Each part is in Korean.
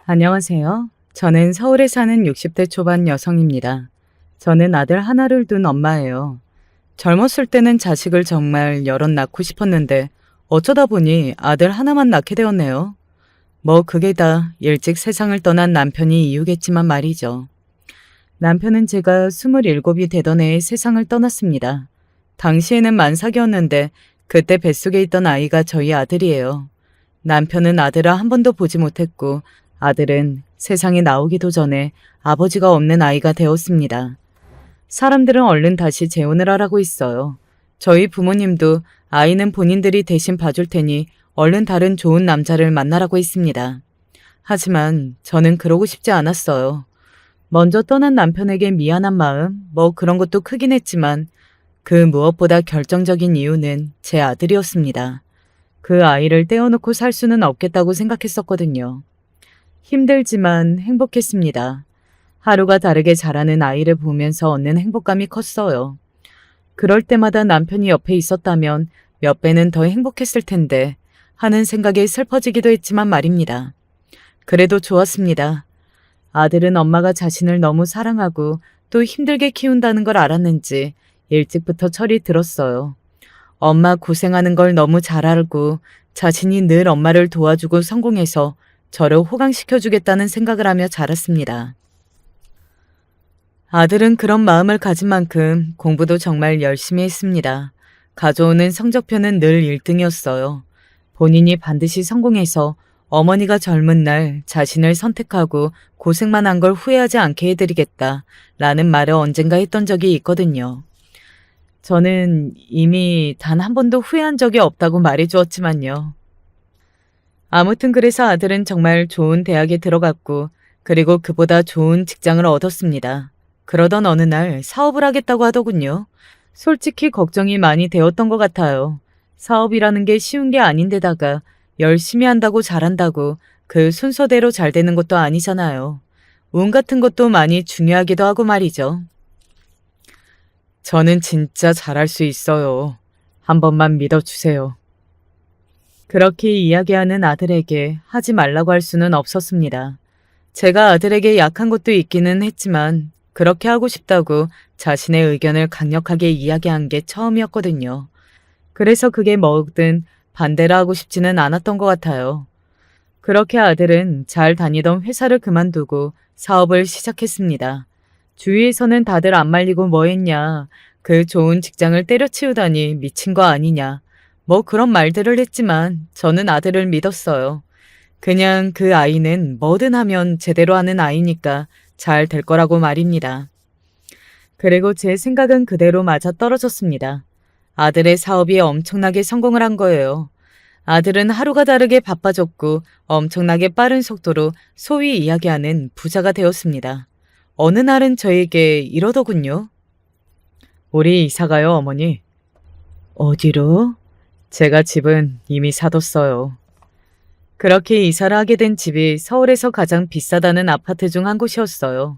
안녕하세요. 저는 서울에 사는 60대 초반 여성입니다. 저는 아들 하나를 둔 엄마예요. 젊었을 때는 자식을 정말 여럿 낳고 싶었는데 어쩌다 보니 아들 하나만 낳게 되었네요. 뭐 그게 다 일찍 세상을 떠난 남편이 이유겠지만 말이죠. 남편은 제가 27이 되던 해에 세상을 떠났습니다. 당시에는 만삭이었는데 그때 뱃속에 있던 아이가 저희 아들이에요. 남편은 아들을 한 번도 보지 못했고 아들은 세상에 나오기도 전에 아버지가 없는 아이가 되었습니다. 사람들은 얼른 다시 재혼을 하라고 있어요. 저희 부모님도 아이는 본인들이 대신 봐줄 테니 얼른 다른 좋은 남자를 만나라고 했습니다. 하지만 저는 그러고 싶지 않았어요. 먼저 떠난 남편에게 미안한 마음, 뭐 그런 것도 크긴 했지만 그 무엇보다 결정적인 이유는 제 아들이었습니다. 그 아이를 떼어놓고 살 수는 없겠다고 생각했었거든요. 힘들지만 행복했습니다. 하루가 다르게 자라는 아이를 보면서 얻는 행복감이 컸어요. 그럴 때마다 남편이 옆에 있었다면 몇 배는 더 행복했을 텐데 하는 생각에 슬퍼지기도 했지만 말입니다. 그래도 좋았습니다. 아들은 엄마가 자신을 너무 사랑하고 또 힘들게 키운다는 걸 알았는지 일찍부터 철이 들었어요. 엄마 고생하는 걸 너무 잘 알고 자신이 늘 엄마를 도와주고 성공해서 저를 호강시켜주겠다는 생각을 하며 자랐습니다. 아들은 그런 마음을 가진 만큼 공부도 정말 열심히 했습니다. 가져오는 성적표는 늘 1등이었어요. 본인이 반드시 성공해서 어머니가 젊은 날 자신을 선택하고 고생만 한 걸 후회하지 않게 해드리겠다 라는 말을 언젠가 했던 적이 있거든요. 저는 이미 단 한 번도 후회한 적이 없다고 말해주었지만요. 아무튼 그래서 아들은 정말 좋은 대학에 들어갔고 그리고 그보다 좋은 직장을 얻었습니다. 그러던 어느 날 사업을 하겠다고 하더군요. 솔직히 걱정이 많이 되었던 것 같아요. 사업이라는 게 쉬운 게 아닌데다가 열심히 한다고 잘한다고 그 순서대로 잘 되는 것도 아니잖아요. 운 같은 것도 많이 중요하기도 하고 말이죠. 저는 진짜 잘할 수 있어요. 한 번만 믿어주세요. 그렇게 이야기하는 아들에게 하지 말라고 할 수는 없었습니다. 제가 아들에게 약한 것도 있기는 했지만 그렇게 하고 싶다고 자신의 의견을 강력하게 이야기한 게 처음이었거든요. 그래서 그게 뭐든 반대를 하고 싶지는 않았던 것 같아요. 그렇게 아들은 잘 다니던 회사를 그만두고 사업을 시작했습니다. 주위에서는 다들 안 말리고 뭐 했냐, 그 좋은 직장을 때려치우다니 미친 거 아니냐, 뭐 그런 말들을 했지만 저는 아들을 믿었어요. 그냥 그 아이는 뭐든 하면 제대로 하는 아이니까 잘 될 거라고 말입니다. 그리고 제 생각은 그대로 맞아 떨어졌습니다. 아들의 사업이 엄청나게 성공을 한 거예요. 아들은 하루가 다르게 바빠졌고 엄청나게 빠른 속도로 소위 이야기하는 부자가 되었습니다. 어느 날은 저에게 이러더군요. 우리 이사가요, 어머니. 어디로? 제가 집은 이미 사뒀어요. 그렇게 이사를 하게 된 집이 서울에서 가장 비싸다는 아파트 중 한 곳이었어요.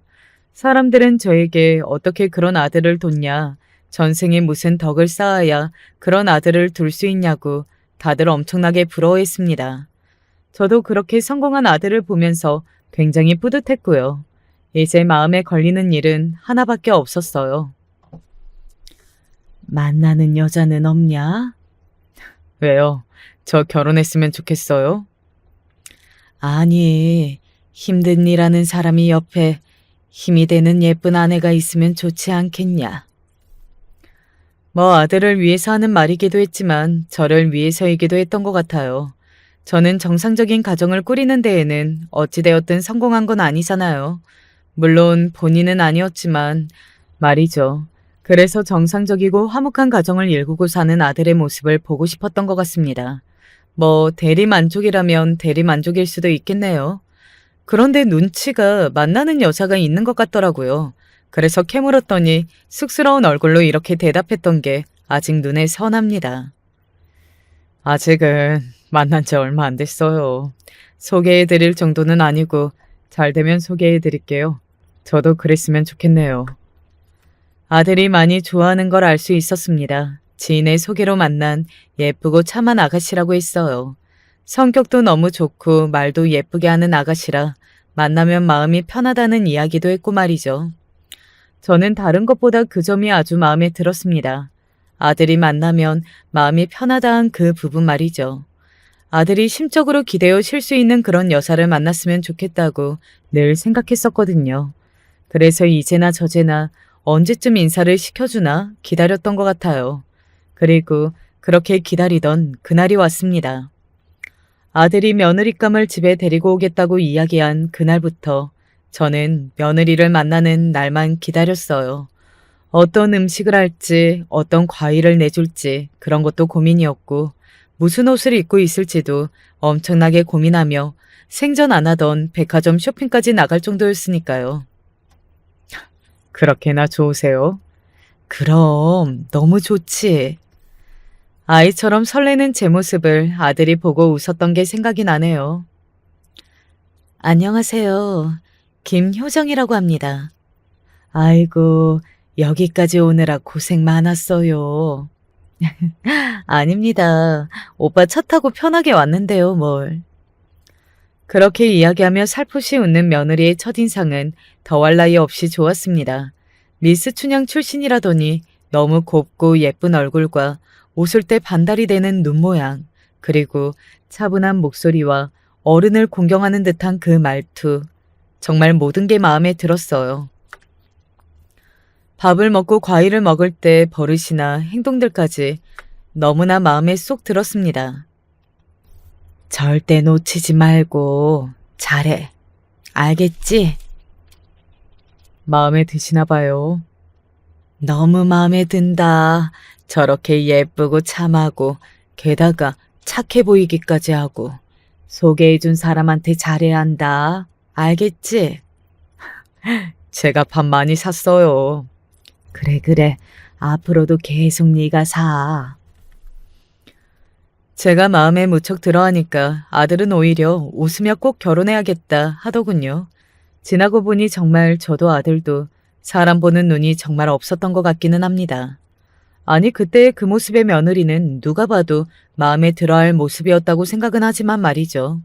사람들은 저에게 어떻게 그런 아들을 뒀냐, 전생에 무슨 덕을 쌓아야 그런 아들을 둘 수 있냐고 다들 엄청나게 부러워했습니다. 저도 그렇게 성공한 아들을 보면서 굉장히 뿌듯했고요. 이제 마음에 걸리는 일은 하나밖에 없었어요. 만나는 여자는 없냐? 왜요? 저 결혼했으면 좋겠어요? 아니, 힘든 일 하는 사람이 옆에 힘이 되는 예쁜 아내가 있으면 좋지 않겠냐? 뭐 아들을 위해서 하는 말이기도 했지만 저를 위해서이기도 했던 것 같아요. 저는 정상적인 가정을 꾸리는 데에는 어찌되었든 성공한 건 아니잖아요. 물론 본인은 아니었지만 말이죠. 그래서 정상적이고 화목한 가정을 일구고 사는 아들의 모습을 보고 싶었던 것 같습니다. 뭐 대리만족이라면 대리만족일 수도 있겠네요. 그런데 눈치가 만나는 여자가 있는 것 같더라고요. 그래서 캐물었더니 쑥스러운 얼굴로 이렇게 대답했던 게 아직 눈에 선합니다. 아직은 만난 지 얼마 안 됐어요. 소개해드릴 정도는 아니고 잘 되면 소개해드릴게요. 저도 그랬으면 좋겠네요. 아들이 많이 좋아하는 걸 알 수 있었습니다. 지인의 소개로 만난 예쁘고 참한 아가씨라고 했어요. 성격도 너무 좋고 말도 예쁘게 하는 아가씨라 만나면 마음이 편하다는 이야기도 했고 말이죠. 저는 다른 것보다 그 점이 아주 마음에 들었습니다. 아들이 만나면 마음이 편하다는 그 부분 말이죠. 아들이 심적으로 기대어 쉴 수 있는 그런 여사를 만났으면 좋겠다고 늘 생각했었거든요. 그래서 이제나 저제나 언제쯤 인사를 시켜주나 기다렸던 것 같아요. 그리고 그렇게 기다리던 그날이 왔습니다. 아들이 며느리감을 집에 데리고 오겠다고 이야기한 그날부터 저는 며느리를 만나는 날만 기다렸어요. 어떤 음식을 할지, 어떤 과일을 내줄지 그런 것도 고민이었고, 무슨 옷을 입고 있을지도 엄청나게 고민하며 생전 안 하던 백화점 쇼핑까지 나갈 정도였으니까요. 그렇게나 좋으세요? 그럼 너무 좋지. 아이처럼 설레는 제 모습을 아들이 보고 웃었던 게 생각이 나네요. 안녕하세요. 김효정이라고 합니다. 아이고, 여기까지 오느라 고생 많았어요. 아닙니다. 오빠 차 타고 편하게 왔는데요, 뭘. 그렇게 이야기하며 살포시 웃는 며느리의 첫인상은 더할 나위 없이 좋았습니다. 미스 춘향 출신이라더니 너무 곱고 예쁜 얼굴과 웃을 때 반달이 되는 눈 모양, 그리고 차분한 목소리와 어른을 공경하는 듯한 그 말투, 정말 모든 게 마음에 들었어요. 밥을 먹고 과일을 먹을 때 버릇이나 행동들까지 너무나 마음에 쏙 들었습니다. 절대 놓치지 말고 잘해. 알겠지? 마음에 드시나 봐요. 너무 마음에 든다. 저렇게 예쁘고 참하고 게다가 착해 보이기까지 하고 소개해준 사람한테 잘해야 한다. 알겠지? 제가 밥 많이 샀어요. 그래. 앞으로도 계속 네가 사. 제가 마음에 무척 들어하니까 아들은 오히려 웃으며 꼭 결혼해야겠다 하더군요. 지나고 보니 정말 저도 아들도 사람 보는 눈이 정말 없었던 것 같기는 합니다. 아니 그때의 그 모습의 며느리는 누가 봐도 마음에 들어할 모습이었다고 생각은 하지만 말이죠.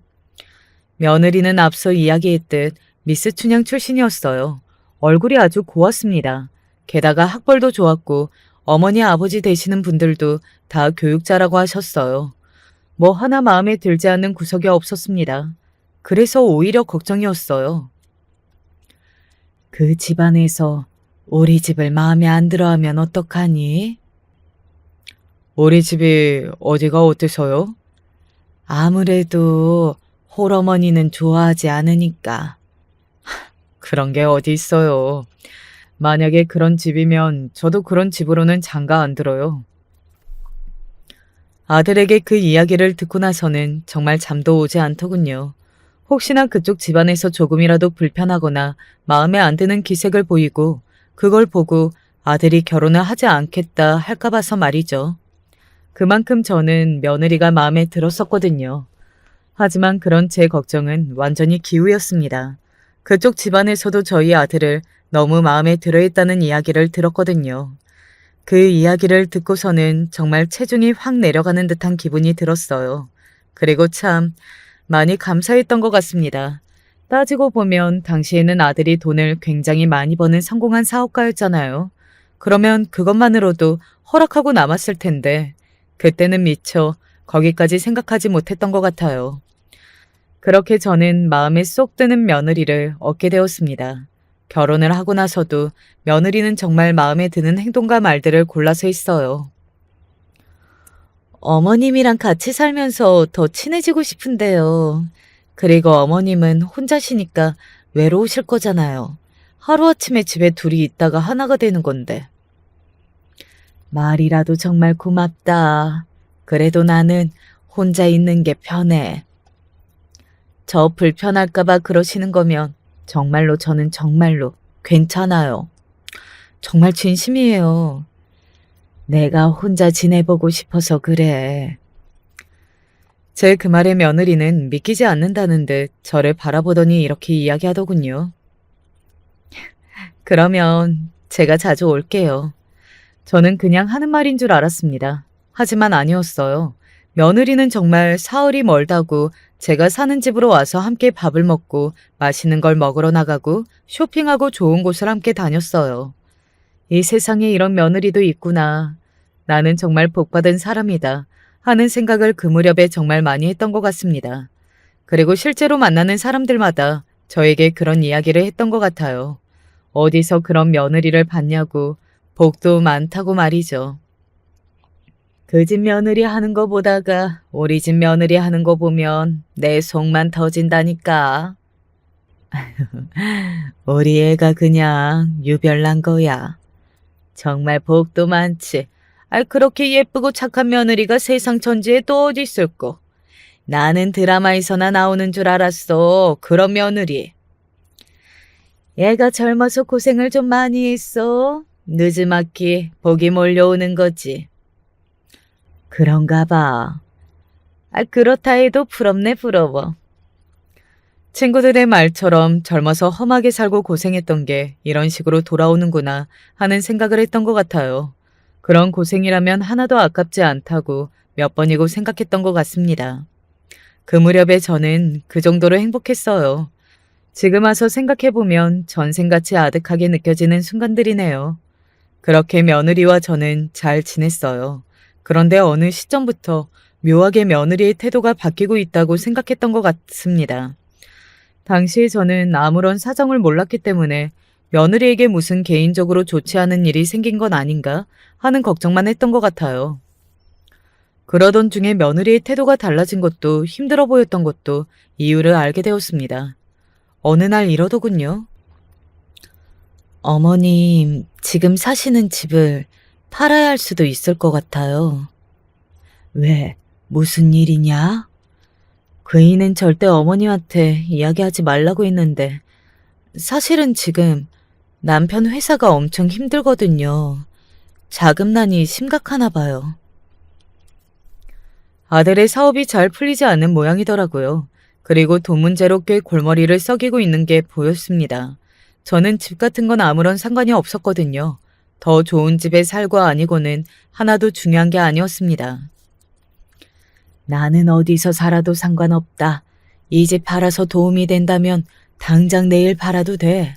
며느리는 앞서 이야기했듯 미스 춘향 출신이었어요. 얼굴이 아주 고왔습니다. 게다가 학벌도 좋았고 어머니 아버지 되시는 분들도 다 교육자라고 하셨어요. 뭐 하나 마음에 들지 않는 구석이 없었습니다. 그래서 오히려 걱정이었어요. 그 집안에서 우리 집을 마음에 안 들어하면 어떡하니? 우리 집이 어디가 어때서요? 아무래도 홀어머니는 좋아하지 않으니까. 그런 게 어디 있어요. 만약에 그런 집이면 저도 그런 집으로는 장가 안 들어요. 아들에게 그 이야기를 듣고 나서는 정말 잠도 오지 않더군요. 혹시나 그쪽 집안에서 조금이라도 불편하거나 마음에 안 드는 기색을 보이고 그걸 보고 아들이 결혼을 하지 않겠다 할까 봐서 말이죠. 그만큼 저는 며느리가 마음에 들었었거든요. 하지만 그런 제 걱정은 완전히 기우였습니다. 그쪽 집안에서도 저희 아들을 너무 마음에 들어했다는 이야기를 들었거든요. 그 이야기를 듣고서는 정말 체중이 확 내려가는 듯한 기분이 들었어요. 그리고 참 많이 감사했던 것 같습니다. 따지고 보면 당시에는 아들이 돈을 굉장히 많이 버는 성공한 사업가였잖아요. 그러면 그것만으로도 허락하고 남았을 텐데 그때는 미처 거기까지 생각하지 못했던 것 같아요. 그렇게 저는 마음에 쏙 드는 며느리를 얻게 되었습니다. 결혼을 하고 나서도 며느리는 정말 마음에 드는 행동과 말들을 골라서 했어요. 어머님이랑 같이 살면서 더 친해지고 싶은데요. 그리고 어머님은 혼자시니까 외로우실 거잖아요. 하루아침에 집에 둘이 있다가 하나가 되는 건데. 말이라도 정말 고맙다. 그래도 나는 혼자 있는 게 편해. 저 불편할까봐 그러시는 거면 정말로 저는 정말로 괜찮아요. 정말 진심이에요. 내가 혼자 지내보고 싶어서 그래. 제 그 말에 며느리는 믿기지 않는다는 듯 저를 바라보더니 이렇게 이야기하더군요. 그러면 제가 자주 올게요. 저는 그냥 하는 말인 줄 알았습니다. 하지만 아니었어요. 며느리는 정말 사흘이 멀다고 제가 사는 집으로 와서 함께 밥을 먹고 맛있는 걸 먹으러 나가고 쇼핑하고 좋은 곳을 함께 다녔어요. 이 세상에 이런 며느리도 있구나. 나는 정말 복받은 사람이다 하는 생각을 그 무렵에 정말 많이 했던 것 같습니다. 그리고 실제로 만나는 사람들마다 저에게 그런 이야기를 했던 것 같아요. 어디서 그런 며느리를 봤냐고, 복도 많다고 말이죠. 그 집 며느리 하는 거 보다가 우리 집 며느리 하는 거 보면 내 속만 터진다니까. 우리 애가 그냥 유별난 거야. 정말 복도 많지. 그렇게 예쁘고 착한 며느리가 세상 천지에 또 어디 있을꼬. 나는 드라마에서나 나오는 줄 알았어. 그런 며느리. 얘가 젊어서 고생을 좀 많이 했어. 느지막이 복이 몰려오는 거지. 그런가 봐. 그렇다 해도 부럽네 부러워. 친구들의 말처럼 젊어서 험하게 살고 고생했던 게 이런 식으로 돌아오는구나 하는 생각을 했던 것 같아요. 그런 고생이라면 하나도 아깝지 않다고 몇 번이고 생각했던 것 같습니다. 그 무렵에 저는 그 정도로 행복했어요. 지금 와서 생각해보면 전생같이 아득하게 느껴지는 순간들이네요. 그렇게 며느리와 저는 잘 지냈어요. 그런데 어느 시점부터 묘하게 며느리의 태도가 바뀌고 있다고 생각했던 것 같습니다. 당시에 저는 아무런 사정을 몰랐기 때문에 며느리에게 무슨 개인적으로 좋지 않은 일이 생긴 건 아닌가 하는 걱정만 했던 것 같아요. 그러던 중에 며느리의 태도가 달라진 것도 힘들어 보였던 것도 이유를 알게 되었습니다. 어느 날 이러더군요. 어머님, 지금 사시는 집을 팔아야 할 수도 있을 것 같아요. 왜? 무슨 일이냐? 그이는 절대 어머님한테 이야기하지 말라고 했는데 사실은 지금 남편 회사가 엄청 힘들거든요. 자금난이 심각하나 봐요. 아들의 사업이 잘 풀리지 않는 모양이더라고요. 그리고 돈 문제로 꽤 골머리를 썩이고 있는 게 보였습니다. 저는 집 같은 건 아무런 상관이 없었거든요. 더 좋은 집에 살고 아니고는 하나도 중요한 게 아니었습니다. 나는 어디서 살아도 상관없다. 이 집 팔아서 도움이 된다면 당장 내일 팔아도 돼.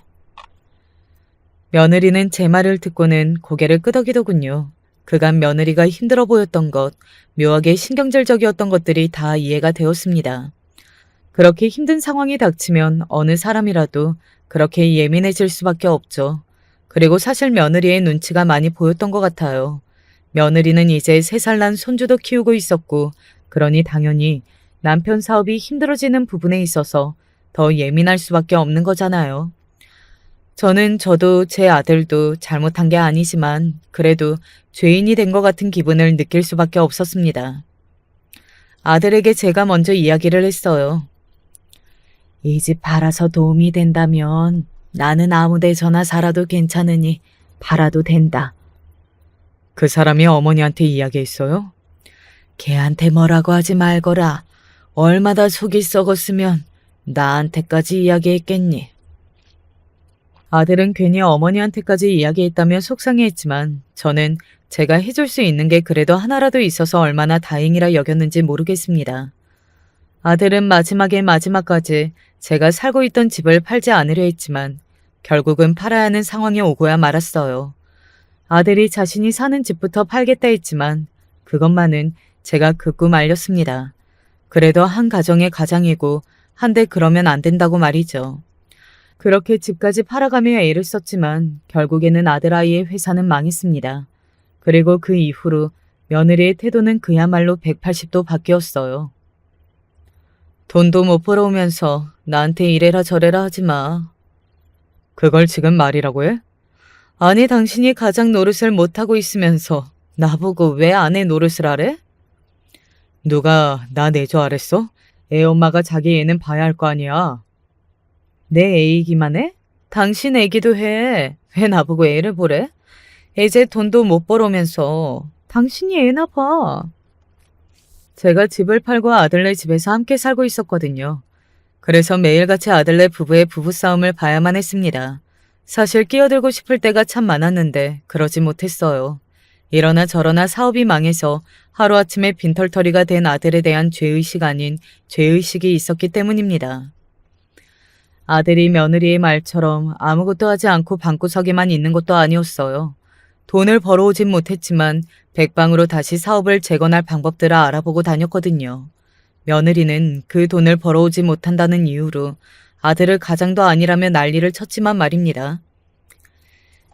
며느리는 제 말을 듣고는 고개를 끄덕이더군요. 그간 며느리가 힘들어 보였던 것, 묘하게 신경질적이었던 것들이 다 이해가 되었습니다. 그렇게 힘든 상황이 닥치면 어느 사람이라도 그렇게 예민해질 수밖에 없죠. 그리고 사실 며느리의 눈치가 많이 보였던 것 같아요. 며느리는 이제 3살 난 손주도 키우고 있었고 그러니 당연히 남편 사업이 힘들어지는 부분에 있어서 더 예민할 수밖에 없는 거잖아요. 저도 제 아들도 잘못한 게 아니지만 그래도 죄인이 된 것 같은 기분을 느낄 수밖에 없었습니다. 아들에게 제가 먼저 이야기를 했어요. 이 집 팔아서 도움이 된다면 나는 아무 데서나 살아도 괜찮으니 팔아도 된다. 그 사람이 어머니한테 이야기했어요? 걔한테 뭐라고 하지 말거라. 얼마나 속이 썩었으면 나한테까지 이야기했겠니. 아들은 괜히 어머니한테까지 이야기했다며 속상해했지만 저는 제가 해줄 수 있는 게 그래도 하나라도 있어서 얼마나 다행이라 여겼는지 모르겠습니다. 아들은 마지막까지 제가 살고 있던 집을 팔지 않으려 했지만 결국은 팔아야 하는 상황이 오고야 말았어요. 아들이 자신이 사는 집부터 팔겠다 했지만 그것만은 제가 극구 말렸습니다. 그래도 한 가정의 가장이고 한데 그러면 안 된다고 말이죠. 그렇게 집까지 팔아가며 애를 썼지만 결국에는 아들아이의 회사는 망했습니다. 그리고 그 이후로 며느리의 태도는 그야말로 180도 바뀌었어요. 돈도 못 벌어오면서 나한테 이래라 저래라 하지 마. 그걸 지금 말이라고 해? 아니 당신이 가장 노릇을 못하고 있으면서 나보고 왜 아내 노릇을 하래? 누가 나 내조 하랬어? 애 엄마가 자기 애는 봐야 할 거 아니야. 내 애이기만 해? 당신 애기도 해. 왜 나보고 애를 보래? 이제 돈도 못 벌어오면서 당신이 애나 봐. 제가 집을 팔고 아들네 집에서 함께 살고 있었거든요. 그래서 매일같이 아들네 부부의 부부싸움을 봐야만 했습니다. 사실 끼어들고 싶을 때가 참 많았는데 그러지 못했어요. 이러나 저러나 사업이 망해서 하루아침에 빈털터리가 된 아들에 대한 죄의식 아닌 죄의식이 있었기 때문입니다. 아들이 며느리의 말처럼 아무것도 하지 않고 방구석에만 있는 것도 아니었어요. 돈을 벌어오진 못했지만 백방으로 다시 사업을 재건할 방법들을 알아보고 다녔거든요. 며느리는 그 돈을 벌어오지 못한다는 이유로 아들을 가장도 아니라며 난리를 쳤지만 말입니다.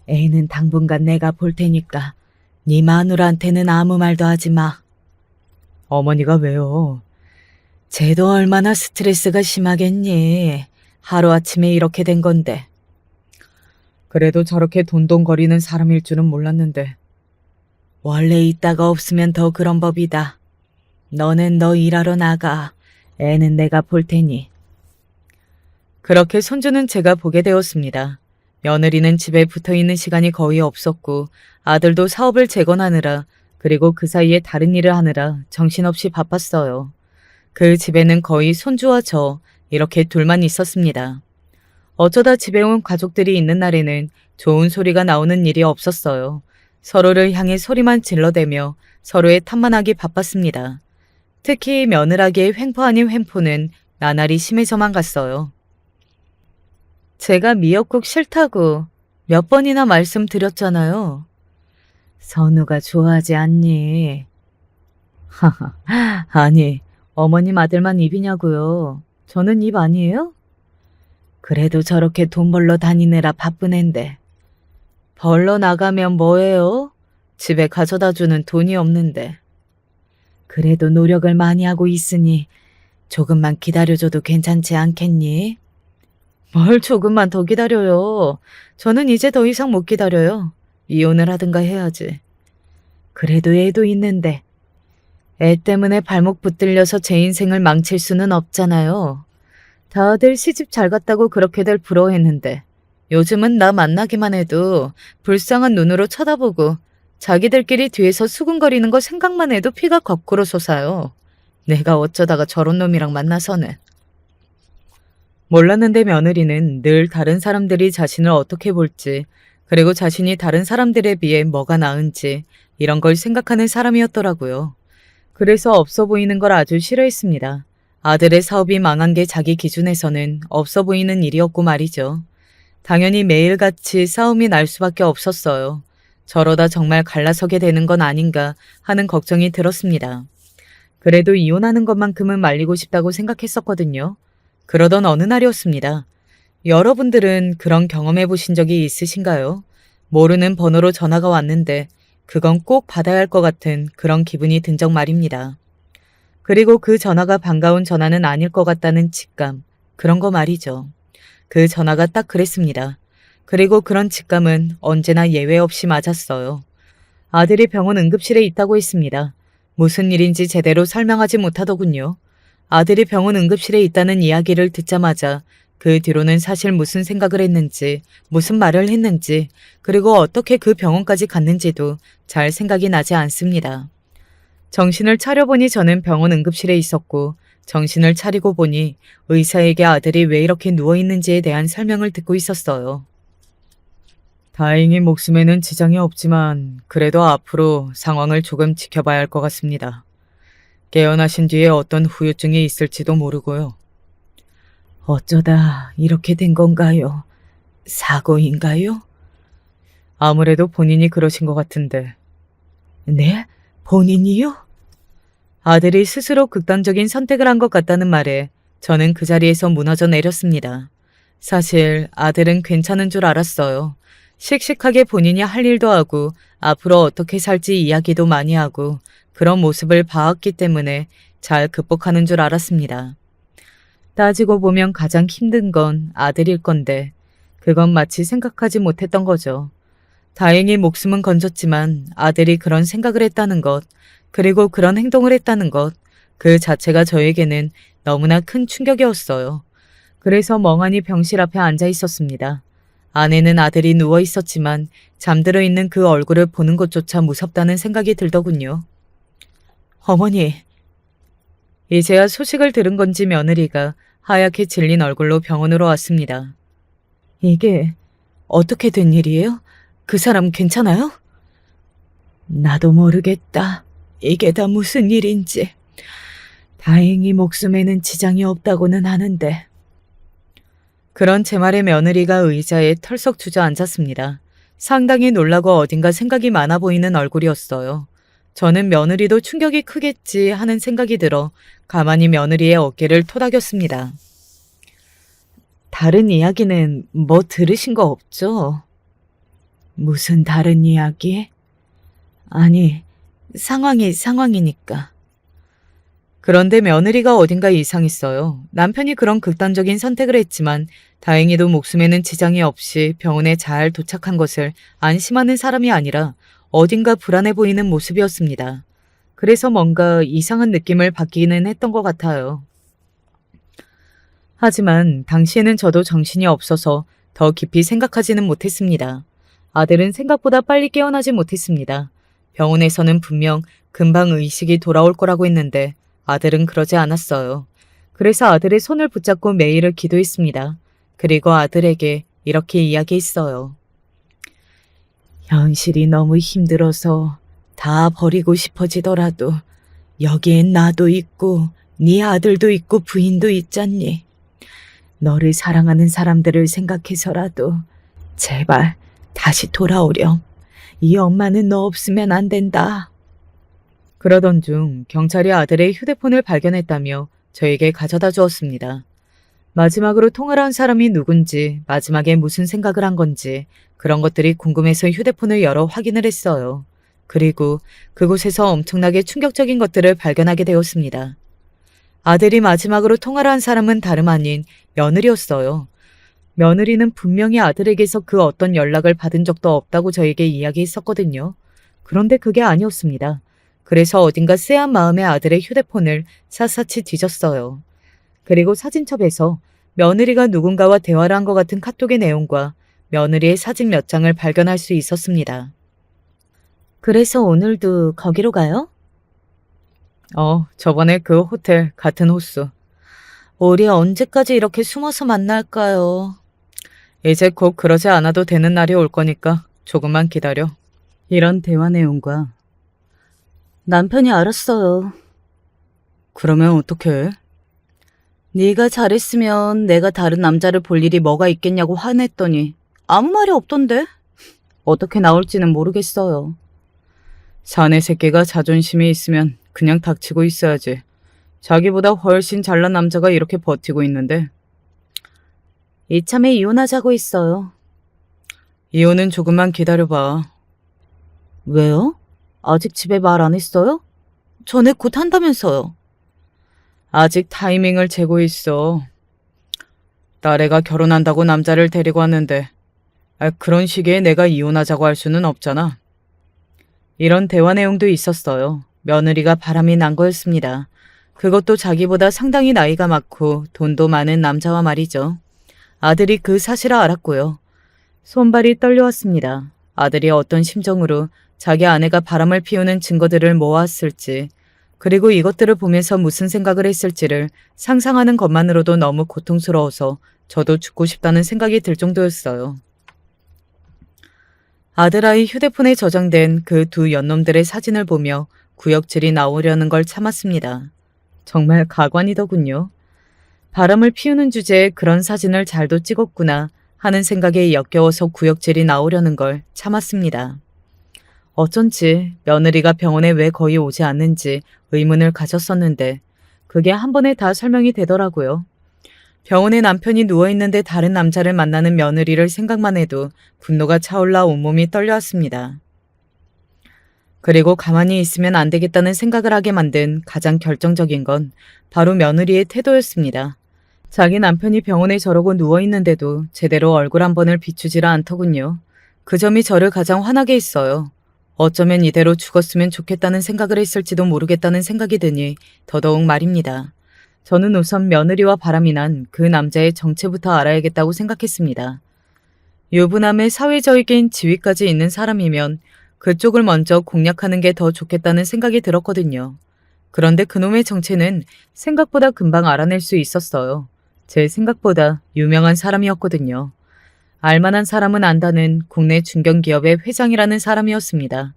애는 당분간 내가 볼 테니까 네 마누라한테는 아무 말도 하지 마. 어머니가 왜요? 쟤도 얼마나 스트레스가 심하겠니? 하루아침에 이렇게 된 건데. 그래도 저렇게 돈돈거리는 사람일 줄은 몰랐는데. 원래 있다가 없으면 더 그런 법이다. 너는 너 일하러 나가. 애는 내가 볼 테니. 그렇게 손주는 제가 보게 되었습니다. 며느리는 집에 붙어있는 시간이 거의 없었고 아들도 사업을 재건하느라 그리고 그 사이에 다른 일을 하느라 정신없이 바빴어요. 그 집에는 거의 손주와 저 이렇게 둘만 있었습니다. 어쩌다 집에 온 가족들이 있는 날에는 좋은 소리가 나오는 일이 없었어요. 서로를 향해 소리만 질러대며 서로의 탓만하기 바빴습니다. 특히 며느라기의 횡포 아닌 횡포는 나날이 심해져만 갔어요. 제가 미역국 싫다고 몇 번이나 말씀드렸잖아요. 선우가 좋아하지 않니? 하하, 아니, 어머님 아들만 입이냐고요. 저는 입 아니에요? 그래도 저렇게 돈 벌러 다니느라 바쁜 앤데. 벌러 나가면 뭐해요? 집에 가져다 주는 돈이 없는데. 그래도 노력을 많이 하고 있으니 조금만 기다려줘도 괜찮지 않겠니? 뭘 조금만 더 기다려요. 저는 이제 더 이상 못 기다려요. 이혼을 하든가 해야지. 그래도 애도 있는데 애 때문에 발목 붙들려서 제 인생을 망칠 수는 없잖아요. 다들 시집 잘 갔다고 그렇게들 부러워했는데 요즘은 나 만나기만 해도 불쌍한 눈으로 쳐다보고 자기들끼리 뒤에서 수군거리는 거 생각만 해도 피가 거꾸로 솟아요. 내가 어쩌다가 저런 놈이랑 만나서는. 몰랐는데 며느리는 늘 다른 사람들이 자신을 어떻게 볼지 그리고 자신이 다른 사람들에 비해 뭐가 나은지 이런 걸 생각하는 사람이었더라고요. 그래서 없어 보이는 걸 아주 싫어했습니다. 아들의 사업이 망한 게 자기 기준에서는 없어 보이는 일이었고 말이죠. 당연히 매일같이 싸움이 날 수밖에 없었어요. 저러다 정말 갈라서게 되는 건 아닌가 하는 걱정이 들었습니다. 그래도 이혼하는 것만큼은 말리고 싶다고 생각했었거든요. 그러던 어느 날이었습니다. 여러분들은 그런 경험해 보신 적이 있으신가요? 모르는 번호로 전화가 왔는데 그건 꼭 받아야 할 것 같은 그런 기분이 든 적 말입니다. 그리고 그 전화가 반가운 전화는 아닐 것 같다는 직감, 그런 거 말이죠. 그 전화가 딱 그랬습니다. 그리고 그런 직감은 언제나 예외 없이 맞았어요. 아들이 병원 응급실에 있다고 했습니다. 무슨 일인지 제대로 설명하지 못하더군요. 아들이 병원 응급실에 있다는 이야기를 듣자마자 그 뒤로는 사실 무슨 생각을 했는지, 무슨 말을 했는지, 그리고 어떻게 그 병원까지 갔는지도 잘 생각이 나지 않습니다. 정신을 차려보니 저는 병원 응급실에 있었고 정신을 차리고 보니 의사에게 아들이 왜 이렇게 누워있는지에 대한 설명을 듣고 있었어요. 다행히 목숨에는 지장이 없지만 그래도 앞으로 상황을 조금 지켜봐야 할 것 같습니다. 깨어나신 뒤에 어떤 후유증이 있을지도 모르고요. 어쩌다 이렇게 된 건가요? 사고인가요? 아무래도 본인이 그러신 것 같은데. 네? 본인이요? 아들이 스스로 극단적인 선택을 한 것 같다는 말에 저는 그 자리에서 무너져 내렸습니다. 사실 아들은 괜찮은 줄 알았어요. 씩씩하게 본인이 할 일도 하고 앞으로 어떻게 살지 이야기도 많이 하고 그런 모습을 봐왔기 때문에 잘 극복하는 줄 알았습니다. 따지고 보면 가장 힘든 건 아들일 건데 그건 마치 생각하지 못했던 거죠. 다행히 목숨은 건졌지만 아들이 그런 생각을 했다는 것, 그리고 그런 행동을 했다는 것, 그 자체가 저에게는 너무나 큰 충격이었어요. 그래서 멍하니 병실 앞에 앉아 있었습니다. 안에는 아들이 누워 있었지만 잠들어 있는 그 얼굴을 보는 것조차 무섭다는 생각이 들더군요. 어머니. 이제야 소식을 들은 건지 며느리가 하얗게 질린 얼굴로 병원으로 왔습니다. 이게 어떻게 된 일이에요? 그 사람 괜찮아요? 나도 모르겠다. 이게 다 무슨 일인지. 다행히 목숨에는 지장이 없다고는 하는데. 그런 제 말에 며느리가 의자에 털썩 주저앉았습니다. 상당히 놀라고 어딘가 생각이 많아 보이는 얼굴이었어요. 저는 며느리도 충격이 크겠지 하는 생각이 들어 가만히 며느리의 어깨를 토닥였습니다. 다른 이야기는 뭐 들으신 거 없죠? 무슨 다른 이야기? 아니, 상황이니까. 그런데 며느리가 어딘가 이상했어요. 남편이 그런 극단적인 선택을 했지만 다행히도 목숨에는 지장이 없이 병원에 잘 도착한 것을 안심하는 사람이 아니라 어딘가 불안해 보이는 모습이었습니다. 그래서 뭔가 이상한 느낌을 받기는 했던 것 같아요. 하지만 당시에는 저도 정신이 없어서 더 깊이 생각하지는 못했습니다. 아들은 생각보다 빨리 깨어나지 못했습니다. 병원에서는 분명 금방 의식이 돌아올 거라고 했는데 아들은 그러지 않았어요. 그래서 아들의 손을 붙잡고 매일을 기도했습니다. 그리고 아들에게 이렇게 이야기했어요. 현실이 너무 힘들어서 다 버리고 싶어지더라도 여기엔 나도 있고 네 아들도 있고 부인도 있잖니. 너를 사랑하는 사람들을 생각해서라도 제발 다시 돌아오렴. 이 엄마는 너 없으면 안 된다. 그러던 중 경찰이 아들의 휴대폰을 발견했다며 저에게 가져다 주었습니다. 마지막으로 통화를 한 사람이 누군지, 마지막에 무슨 생각을 한 건지 그런 것들이 궁금해서 휴대폰을 열어 확인을 했어요. 그리고 그곳에서 엄청나게 충격적인 것들을 발견하게 되었습니다. 아들이 마지막으로 통화를 한 사람은 다름 아닌 며느리였어요. 며느리는 분명히 아들에게서 그 어떤 연락을 받은 적도 없다고 저에게 이야기했었거든요. 그런데 그게 아니었습니다. 그래서 어딘가 쎄한 마음에 아들의 휴대폰을 샅샅이 뒤졌어요. 그리고 사진첩에서 며느리가 누군가와 대화를 한 것 같은 카톡의 내용과 며느리의 사진 몇 장을 발견할 수 있었습니다. 그래서 오늘도 거기로 가요? 저번에 그 호텔 같은 호수. 우리 언제까지 이렇게 숨어서 만날까요? 이제 곧 그러지 않아도 되는 날이 올 거니까 조금만 기다려. 이런 대화 내용과 남편이 알았어요. 그러면 어떡해? 네가 잘했으면 내가 다른 남자를 볼 일이 뭐가 있겠냐고 화냈더니 아무 말이 없던데? 어떻게 나올지는 모르겠어요. 사내 새끼가 자존심이 있으면 그냥 닥치고 있어야지. 자기보다 훨씬 잘난 남자가 이렇게 버티고 있는데. 이참에 이혼하자고 있어요. 이혼은 조금만 기다려봐. 왜요? 아직 집에 말 안 했어요? 전에 곧 한다면서요. 아직 타이밍을 재고 있어. 딸애가 결혼한다고 남자를 데리고 왔는데 그런 시기에 내가 이혼하자고 할 수는 없잖아. 이런 대화 내용도 있었어요. 며느리가 바람이 난 거였습니다. 그것도 자기보다 상당히 나이가 많고 돈도 많은 남자와 말이죠. 아들이 그 사실을 알았고요. 손발이 떨려왔습니다. 아들이 어떤 심정으로 자기 아내가 바람을 피우는 증거들을 모았을지, 그리고 이것들을 보면서 무슨 생각을 했을지를 상상하는 것만으로도 너무 고통스러워서 저도 죽고 싶다는 생각이 들 정도였어요. 아들아이 휴대폰에 저장된 그 두 연놈들의 사진을 보며 구역질이 나오려는 걸 참았습니다. 정말 가관이더군요. 바람을 피우는 주제에 그런 사진을 잘도 찍었구나 하는 생각에 역겨워서 구역질이 나오려는 걸 참았습니다. 어쩐지 며느리가 병원에 왜 거의 오지 않는지 의문을 가졌었는데 그게 한 번에 다 설명이 되더라고요. 병원에 남편이 누워있는데 다른 남자를 만나는 며느리를 생각만 해도 분노가 차올라 온몸이 떨려왔습니다. 그리고 가만히 있으면 안 되겠다는 생각을 하게 만든 가장 결정적인 건 바로 며느리의 태도였습니다. 자기 남편이 병원에 저러고 누워있는데도 제대로 얼굴 한 번을 비추지를 않더군요. 그 점이 저를 가장 화나게 했어요. 어쩌면 이대로 죽었으면 좋겠다는 생각을 했을지도 모르겠다는 생각이 드니 더더욱 말입니다. 저는 우선 며느리와 바람이 난 그 남자의 정체부터 알아야겠다고 생각했습니다. 유부남의 사회적인 지위까지 있는 사람이면 그쪽을 먼저 공략하는 게 더 좋겠다는 생각이 들었거든요. 그런데 그놈의 정체는 생각보다 금방 알아낼 수 있었어요. 제 생각보다 유명한 사람이었거든요. 알만한 사람은 안다는 국내 중견기업의 회장이라는 사람이었습니다.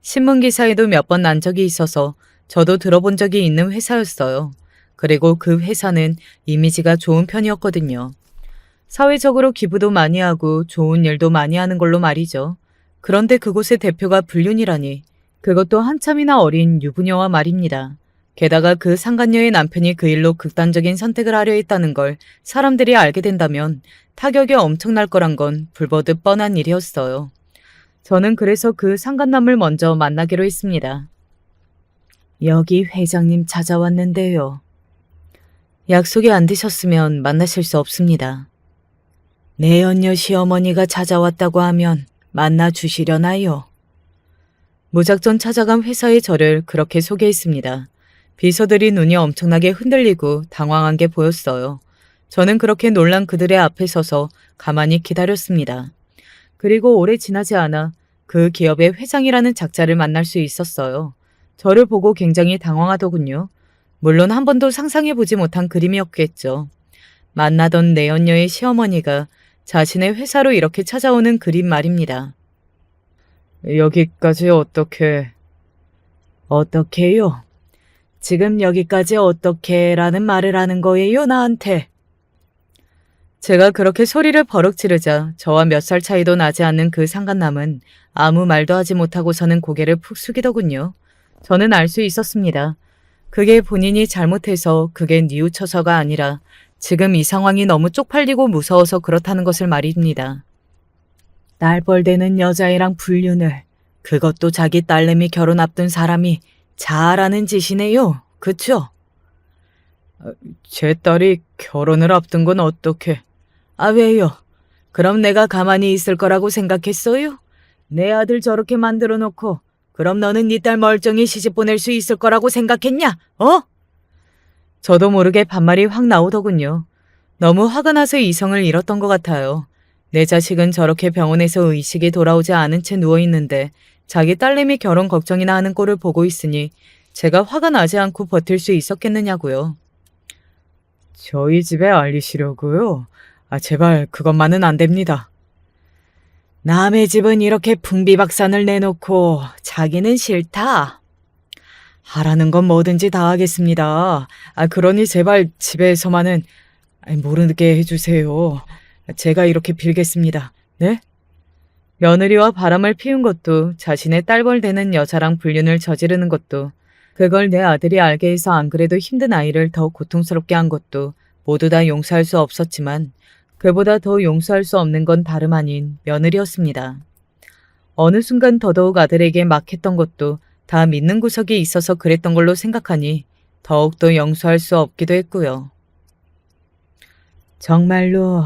신문 기사에도 몇 번 난 적이 있어서 저도 들어본 적이 있는 회사였어요. 그리고 그 회사는 이미지가 좋은 편이었거든요. 사회적으로 기부도 많이 하고 좋은 일도 많이 하는 걸로 말이죠. 그런데 그곳의 대표가 불륜이라니. 그것도 한참이나 어린 유부녀와 말입니다. 게다가 그 상간녀의 남편이 그 일로 극단적인 선택을 하려 했다는 걸 사람들이 알게 된다면 타격이 엄청날 거란 건 불보듯 뻔한 일이었어요. 저는 그래서 그 상간남을 먼저 만나기로 했습니다. 여기 회장님 찾아왔는데요. 약속이 안 되셨으면 만나실 수 없습니다. 내연녀 시어머니가 찾아왔다고 하면 만나 주시려나요? 무작정 찾아간 회사의 저를 그렇게 소개했습니다. 비서들이 눈이 엄청나게 흔들리고 당황한 게 보였어요. 저는 그렇게 놀란 그들의 앞에 서서 가만히 기다렸습니다. 그리고 오래 지나지 않아 그 기업의 회장이라는 작자를 만날 수 있었어요. 저를 보고 굉장히 당황하더군요. 물론 한 번도 상상해보지 못한 그림이었겠죠. 만나던 내연녀의 시어머니가 자신의 회사로 이렇게 찾아오는 그림 말입니다. 여기까지 어떻게요? 지금 여기까지 어떻게라는 말을 하는 거예요, 나한테? 제가 그렇게 소리를 버럭 지르자 저와 몇 살 차이도 나지 않는 그 상간남은 아무 말도 하지 못하고서는 고개를 푹 숙이더군요. 저는 알 수 있었습니다. 그게 본인이 잘못해서 그게 뉘우쳐서가 아니라 지금 이 상황이 너무 쪽팔리고 무서워서 그렇다는 것을 말입니다. 딸벌대는 여자애랑 불륜을, 그것도 자기 딸내미 결혼 앞둔 사람이 잘하는 짓이네요. 그쵸? 제 딸이 결혼을 앞둔 건 어떻게? 왜요? 그럼 내가 가만히 있을 거라고 생각했어요? 내 아들 저렇게 만들어 놓고 그럼 너는 네 딸 멀쩡히 시집 보낼 수 있을 거라고 생각했냐? 저도 모르게 반말이 확 나오더군요. 너무 화가 나서 이성을 잃었던 것 같아요. 내 자식은 저렇게 병원에서 의식이 돌아오지 않은 채 누워있는데 자기 딸내미 결혼 걱정이나 하는 꼴을 보고 있으니 제가 화가 나지 않고 버틸 수 있었겠느냐고요. 저희 집에 알리시려고요? 제발 그것만은 안 됩니다. 남의 집은 이렇게 풍비박산을 내놓고 자기는 싫다. 하라는 건 뭐든지 다 하겠습니다. 그러니 제발 집에서만은 모르게 해주세요. 제가 이렇게 빌겠습니다. 네? 며느리와 바람을 피운 것도, 자신의 딸벌 되는 여자랑 불륜을 저지르는 것도, 그걸 내 아들이 알게 해서 안 그래도 힘든 아이를 더 고통스럽게 한 것도 모두 다 용서할 수 없었지만 그보다 더 용서할 수 없는 건 다름 아닌 며느리였습니다. 어느 순간 더더욱 아들에게 막 했던 것도 다 믿는 구석이 있어서 그랬던 걸로 생각하니 더욱더 용서할 수 없기도 했고요. 정말로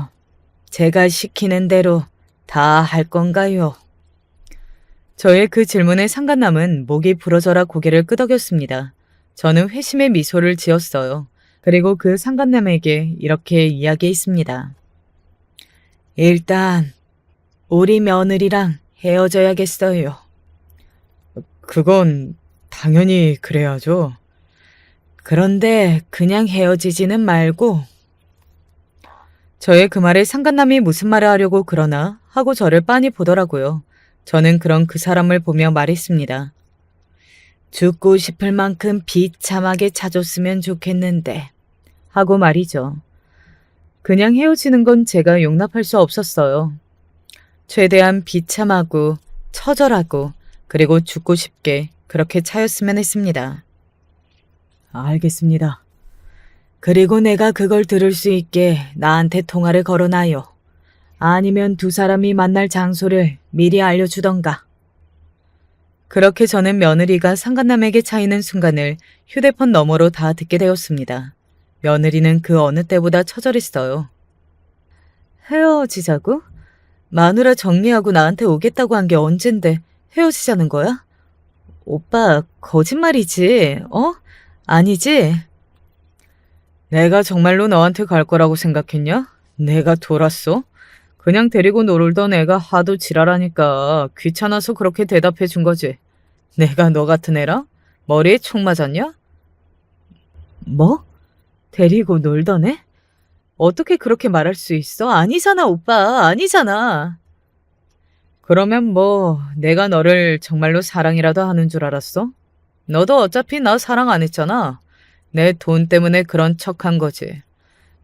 제가 시키는 대로 다 할 건가요? 저의 그 질문에 상간남은 목이 부러져라 고개를 끄덕였습니다. 저는 회심의 미소를 지었어요. 그리고 그 상간남에게 이렇게 이야기했습니다. 일단 우리 며느리랑 헤어져야겠어요. 그건 당연히 그래야죠. 그런데 그냥 헤어지지는 말고. 저의 그 말에 상간남이 무슨 말을 하려고 그러나 하고 저를 빤히 보더라고요. 저는 그런 그 사람을 보며 말했습니다. 죽고 싶을 만큼 비참하게 차줬으면 좋겠는데 하고 말이죠. 그냥 헤어지는 건 제가 용납할 수 없었어요. 최대한 비참하고 처절하고 그리고 죽고 싶게 그렇게 차였으면 했습니다. 알겠습니다. 그리고 내가 그걸 들을 수 있게 나한테 통화를 걸어놔요. 아니면 두 사람이 만날 장소를 미리 알려주던가. 그렇게 저는 며느리가 상간남에게 차이는 순간을 휴대폰 너머로 다 듣게 되었습니다. 며느리는 그 어느 때보다 처절했어요. 헤어지자고? 마누라 정리하고 나한테 오겠다고 한 게 언젠데 헤어지자는 거야? 오빠 거짓말이지, 아니지? 내가 정말로 너한테 갈 거라고 생각했냐? 내가 돌았어? 그냥 데리고 놀던 애가 하도 지랄하니까 귀찮아서 그렇게 대답해 준 거지. 내가 너 같은 애라? 머리에 총 맞았냐? 뭐? 데리고 놀던 애? 어떻게 그렇게 말할 수 있어? 아니잖아, 오빠. 아니잖아. 그러면 뭐 내가 너를 정말로 사랑이라도 하는 줄 알았어? 너도 어차피 나 사랑 안 했잖아. 내 돈 때문에 그런 척한 거지.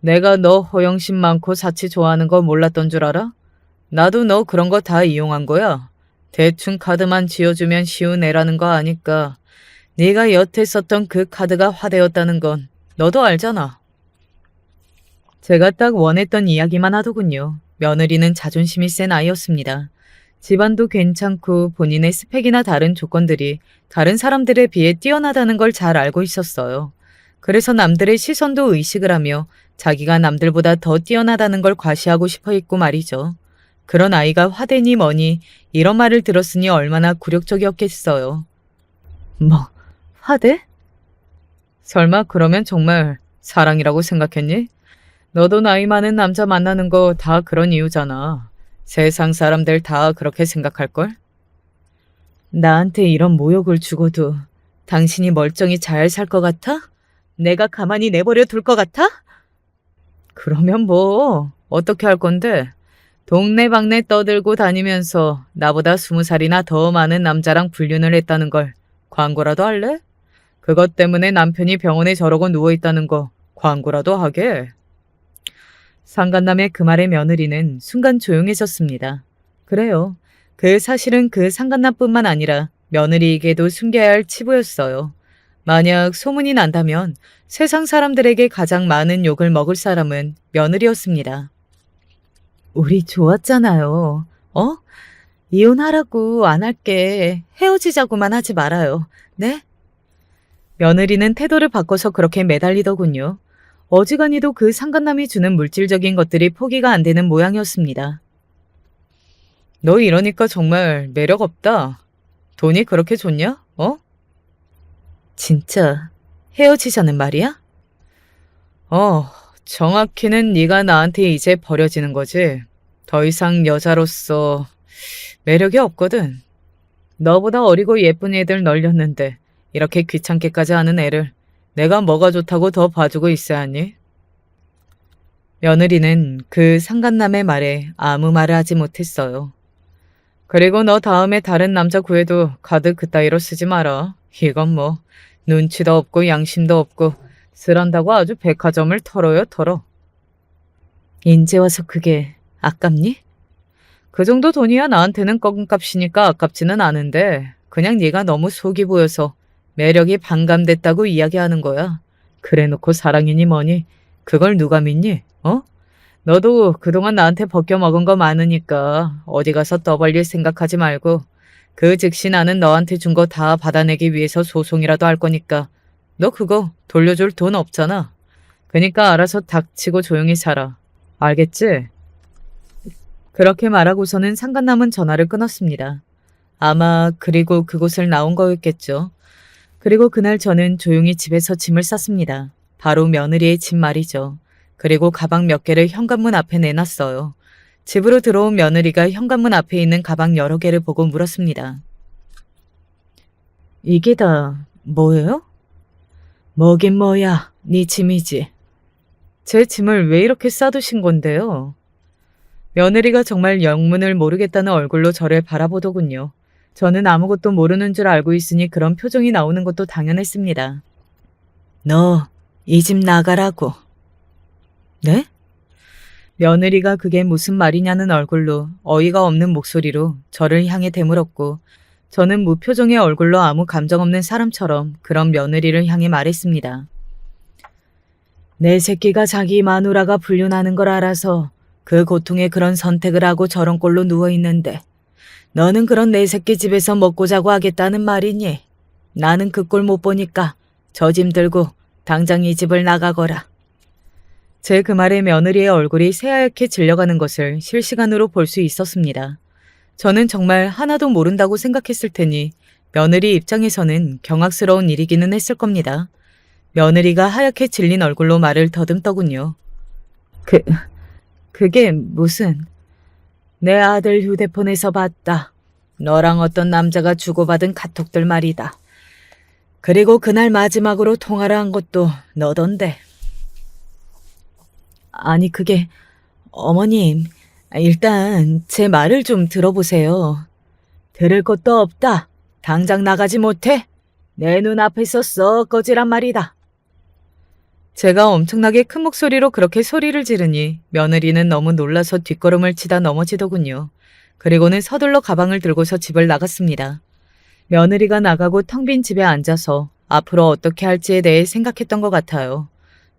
내가 너 허영심 많고 사치 좋아하는 거 몰랐던 줄 알아? 나도 너 그런 거 다 이용한 거야. 대충 카드만 지어주면 쉬운 애라는 거 아니까. 네가 여태 썼던 그 카드가 화대였다는 건 너도 알잖아. 제가 딱 원했던 이야기만 하더군요. 며느리는 자존심이 센 아이였습니다. 집안도 괜찮고 본인의 스펙이나 다른 조건들이 다른 사람들에 비해 뛰어나다는 걸 잘 알고 있었어요. 그래서 남들의 시선도 의식을 하며 자기가 남들보다 더 뛰어나다는 걸 과시하고 싶어 했고 말이죠. 그런 아이가 화대니 뭐니 이런 말을 들었으니 얼마나 굴욕적이었겠어요. 뭐, 화대? 설마 그러면 정말 사랑이라고 생각했니? 너도 나이 많은 남자 만나는 거 다 그런 이유잖아. 세상 사람들 다 그렇게 생각할걸? 나한테 이런 모욕을 주고도 당신이 멀쩡히 잘 살 것 같아? 내가 가만히 내버려 둘 것 같아? 그러면 뭐 어떻게 할 건데? 동네방네 떠들고 다니면서 나보다 20살이나 더 많은 남자랑 불륜을 했다는 걸 광고라도 할래? 그것 때문에 남편이 병원에 저러고 누워있다는 거 광고라도 하게? 상간남의 그 말에 며느리는 순간 조용해졌습니다. 그래요. 그 사실은 그 상간남뿐만 아니라 며느리에게도 숨겨야 할 치부였어요. 만약 소문이 난다면 세상 사람들에게 가장 많은 욕을 먹을 사람은 며느리였습니다. 우리 좋았잖아요. 어? 이혼하라고 안 할게. 헤어지자고만 하지 말아요. 네? 며느리는 태도를 바꿔서 그렇게 매달리더군요. 어지간히도 그 상간남이 주는 물질적인 것들이 포기가 안 되는 모양이었습니다. 너 이러니까 정말 매력 없다. 돈이 그렇게 좋냐? 어? 진짜 헤어지자는 말이야? 정확히는 네가 나한테 이제 버려지는 거지. 더 이상 여자로서 매력이 없거든. 너보다 어리고 예쁜 애들 널렸는데 이렇게 귀찮게까지 하는 애를 내가 뭐가 좋다고 더 봐주고 있어야 하니? 며느리는 그 상간남의 말에 아무 말을 하지 못했어요. 그리고 너 다음에 다른 남자 구해도 카드 그따위로 쓰지 마라. 이건 뭐 눈치도 없고 양심도 없고 쓰란다고 아주 백화점을 털어요 털어. 인제 와서 그게 아깝니? 그 정도 돈이야 나한테는 껌값이니까 아깝지는 않은데 그냥 네가 너무 속이 보여서 매력이 반감됐다고 이야기하는 거야. 그래놓고 사랑이니 뭐니 그걸 누가 믿니? 어? 너도 그동안 나한테 벗겨먹은 거 많으니까 어디 가서 떠벌릴 생각하지 말고 그 즉시 나는 너한테 준 거 다 받아내기 위해서 소송이라도 할 거니까 너 그거 돌려줄 돈 없잖아. 그러니까 알아서 닥치고 조용히 살아. 알겠지? 그렇게 말하고서는 상간남은 전화를 끊었습니다. 아마 그리고 그곳을 나온 거였겠죠. 그리고 그날 저는 조용히 집에서 짐을 쌌습니다. 바로 며느리의 짐 말이죠. 그리고 가방 몇 개를 현관문 앞에 내놨어요. 집으로 들어온 며느리가 현관문 앞에 있는 가방 여러 개를 보고 물었습니다. 이게 다 뭐예요? 뭐긴 뭐야, 네 짐이지. 제 짐을 왜 이렇게 싸두신 건데요? 며느리가 정말 영문을 모르겠다는 얼굴로 저를 바라보더군요. 저는 아무것도 모르는 줄 알고 있으니 그런 표정이 나오는 것도 당연했습니다. 너, 이 집 나가라고. 네? 며느리가 그게 무슨 말이냐는 얼굴로 어이가 없는 목소리로 저를 향해 되물었고 저는 무표정의 얼굴로 아무 감정 없는 사람처럼 그런 며느리를 향해 말했습니다. 내 새끼가 자기 마누라가 불륜하는 걸 알아서 그 고통에 그런 선택을 하고 저런 꼴로 누워있는데 너는 그런 내 새끼 집에서 먹고 자고 하겠다는 말이니? 나는 그 꼴 못 보니까 저 짐 들고 당장 이 집을 나가거라. 제 그 말에 며느리의 얼굴이 새하얗게 질려가는 것을 실시간으로 볼 수 있었습니다. 저는 정말 하나도 모른다고 생각했을 테니 며느리 입장에서는 경악스러운 일이기는 했을 겁니다. 며느리가 하얗게 질린 얼굴로 말을 더듬더군요. 그게 무슨... 내 아들 휴대폰에서 봤다. 너랑 어떤 남자가 주고받은 카톡들 말이다. 그리고 그날 마지막으로 통화를 한 것도 너던데. 아니 그게... 어머님, 일단 제 말을 좀 들어보세요. 들을 것도 없다. 당장 나가지 못해. 내 눈앞에서 썩 꺼지란 말이다. 제가 엄청나게 큰 목소리로 그렇게 소리를 지르니 며느리는 너무 놀라서 뒷걸음을 치다 넘어지더군요. 그리고는 서둘러 가방을 들고서 집을 나갔습니다. 며느리가 나가고 텅 빈 집에 앉아서 앞으로 어떻게 할지에 대해 생각했던 것 같아요.